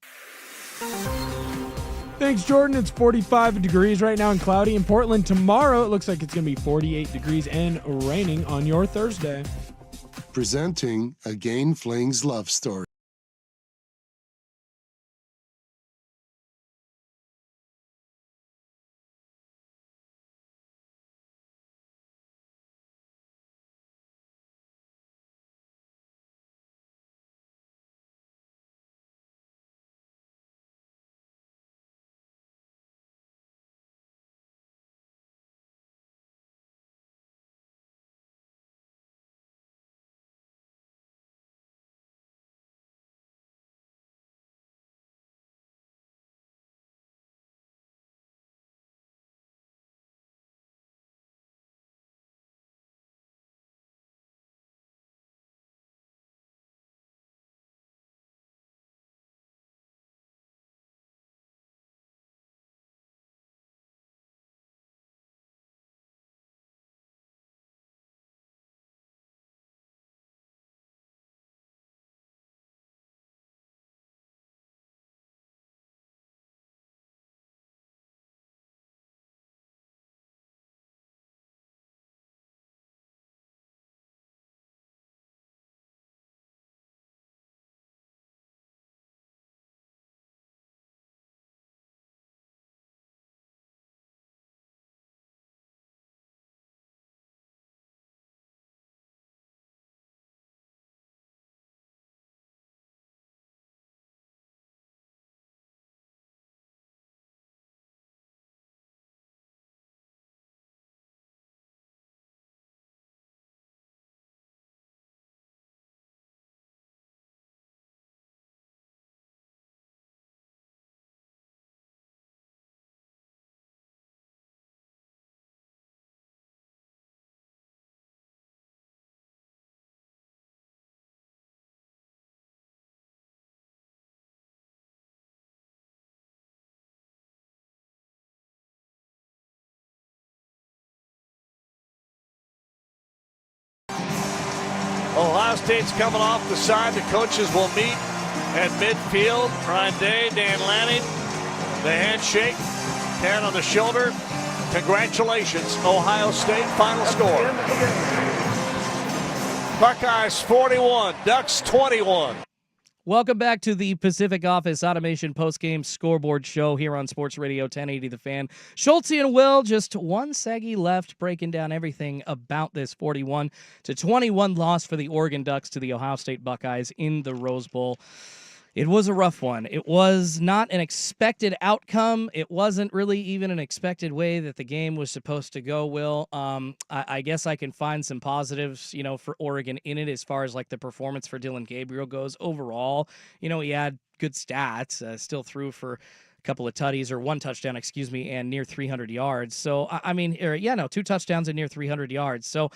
Thanks, Jordan. It's 45 degrees right now and cloudy in Portland. Tomorrow, it looks like it's going to be 48 degrees and raining on your Thursday. Presenting a Gain Flings love story. Ohio State's coming off the side. The coaches will meet at midfield. Ryan Day, Dan Lanning, the handshake, 10 on the shoulder. Congratulations, Ohio State. Final score: Buckeyes 41, Ducks 21. Welcome back to the Pacific Office Automation Postgame Scoreboard show here on Sports Radio 1080 The Fan. Schulte and Will, just one seggy left, breaking down everything about this 41-21 loss for the Oregon Ducks to the Ohio State Buckeyes in the Rose Bowl. It was a rough one. It was not an expected outcome. It wasn't really even an expected way that the game was supposed to go, Will. I guess I can find some positives, for Oregon in it as far as like the performance for Dylan Gabriel goes. Overall, he had good stats, still threw for couple of tutties or one touchdown, and near 300 yards. So, 2 touchdowns and near 300 yards. So,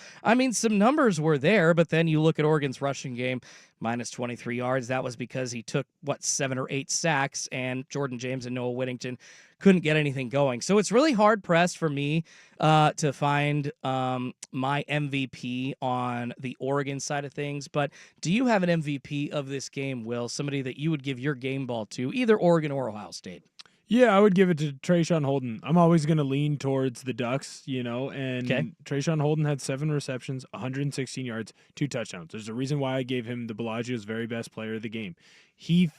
some numbers were there, but then you look at Oregon's rushing game, minus 23 yards. That was because he took, 7 or 8 sacks, and Jordan James and Noah Whittington couldn't get anything going. So it's really hard-pressed for me to find my MVP on the Oregon side of things. But do you have an MVP of this game, Will? Somebody that you would give your game ball to, either Oregon or Ohio State? Yeah, I would give it to Trayshawn Holden. I'm always going to lean towards the Ducks, and Trayshawn Holden had 7 receptions, 116 yards, 2 touchdowns. There's a reason why I gave him the Bellagio's very best player of the game. He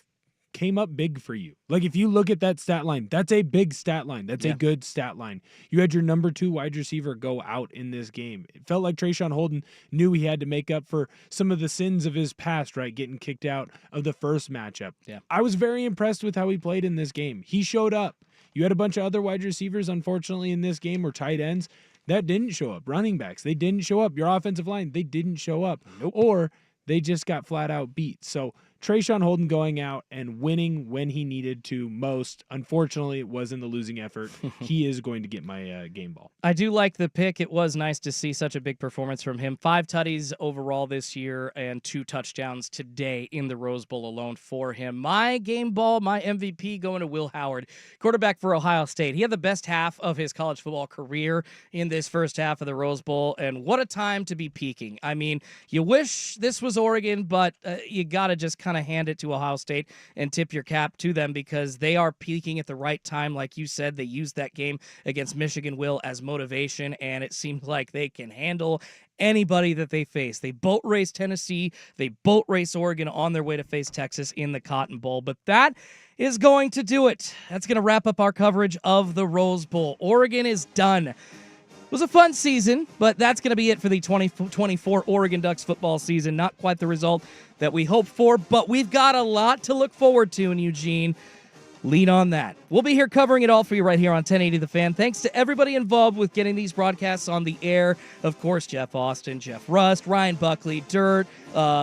came up big for you. Like, if you look at that stat line, that's a big stat line. That's a good stat line. You had your number 2 wide receiver go out in this game. It felt like Trayshawn Holden knew he had to make up for some of the sins of his past, right? Getting kicked out of the first matchup. Yeah. I was very impressed with how he played in this game. He showed up. You had a bunch of other wide receivers, unfortunately, in this game, or tight ends that didn't show up. Running backs, they didn't show up. Your offensive line, they didn't show up. Nope. Or they just got flat out beat. So Trayshawn Holden going out and winning when he needed to most. Unfortunately, it was in the losing effort. He is going to get my game ball. I do like the pick. It was nice to see such a big performance from him. 5 tutties overall this year and 2 touchdowns today in the Rose Bowl alone for him. My game ball, my MVP, going to Will Howard, quarterback for Ohio State. He had the best half of his college football career in this first half of the Rose Bowl, and what a time to be peaking. You wish this was Oregon, but you got to just kind of hand it to Ohio State and tip your cap to them because they are peaking at the right time. Like you said, they used that game against Michigan, Will, as motivation, and it seemed like they can handle anybody that they face. They boat race Tennessee. They boat race Oregon on their way to face Texas in the Cotton Bowl. But that is going to do it. That's going to wrap up our coverage of the Rose Bowl. Oregon is done. It was a fun season, but that's going to be it for the 2024 Oregon Ducks football season. Not quite the result that we hoped for, but we've got a lot to look forward to in Eugene. Lean on that. We'll be here covering it all for you right here on 1080 The Fan. Thanks to everybody involved with getting these broadcasts on the air. Of course, Jeff Austin, Jeff Rust, Ryan Buckley, Dirt.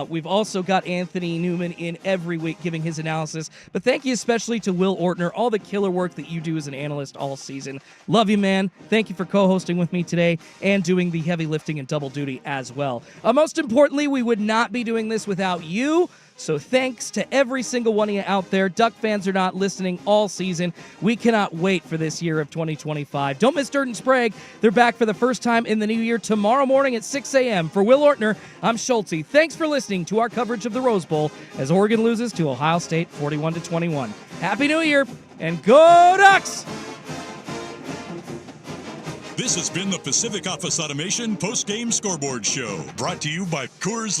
We've also got Anthony Newman in every week giving his analysis. But thank you especially to Will Ortner, all the killer work that you do as an analyst all season. Love you, man. Thank you for co-hosting with me today and doing the heavy lifting and double duty as well. Most importantly, we would not be doing this without you. So thanks to every single one of you out there. Duck fans are not listening all season. We cannot wait for this year of 2025. Don't miss Dirt and Sprague. They're back for the first time in the new year tomorrow morning at 6 a.m. For Will Ortner, I'm Schulte. Thanks for listening to our coverage of the Rose Bowl as Oregon loses to Ohio State 41-21. Happy New Year and go Ducks! This has been the Pacific Office Automation Post-Game Scoreboard Show, brought to you by Coors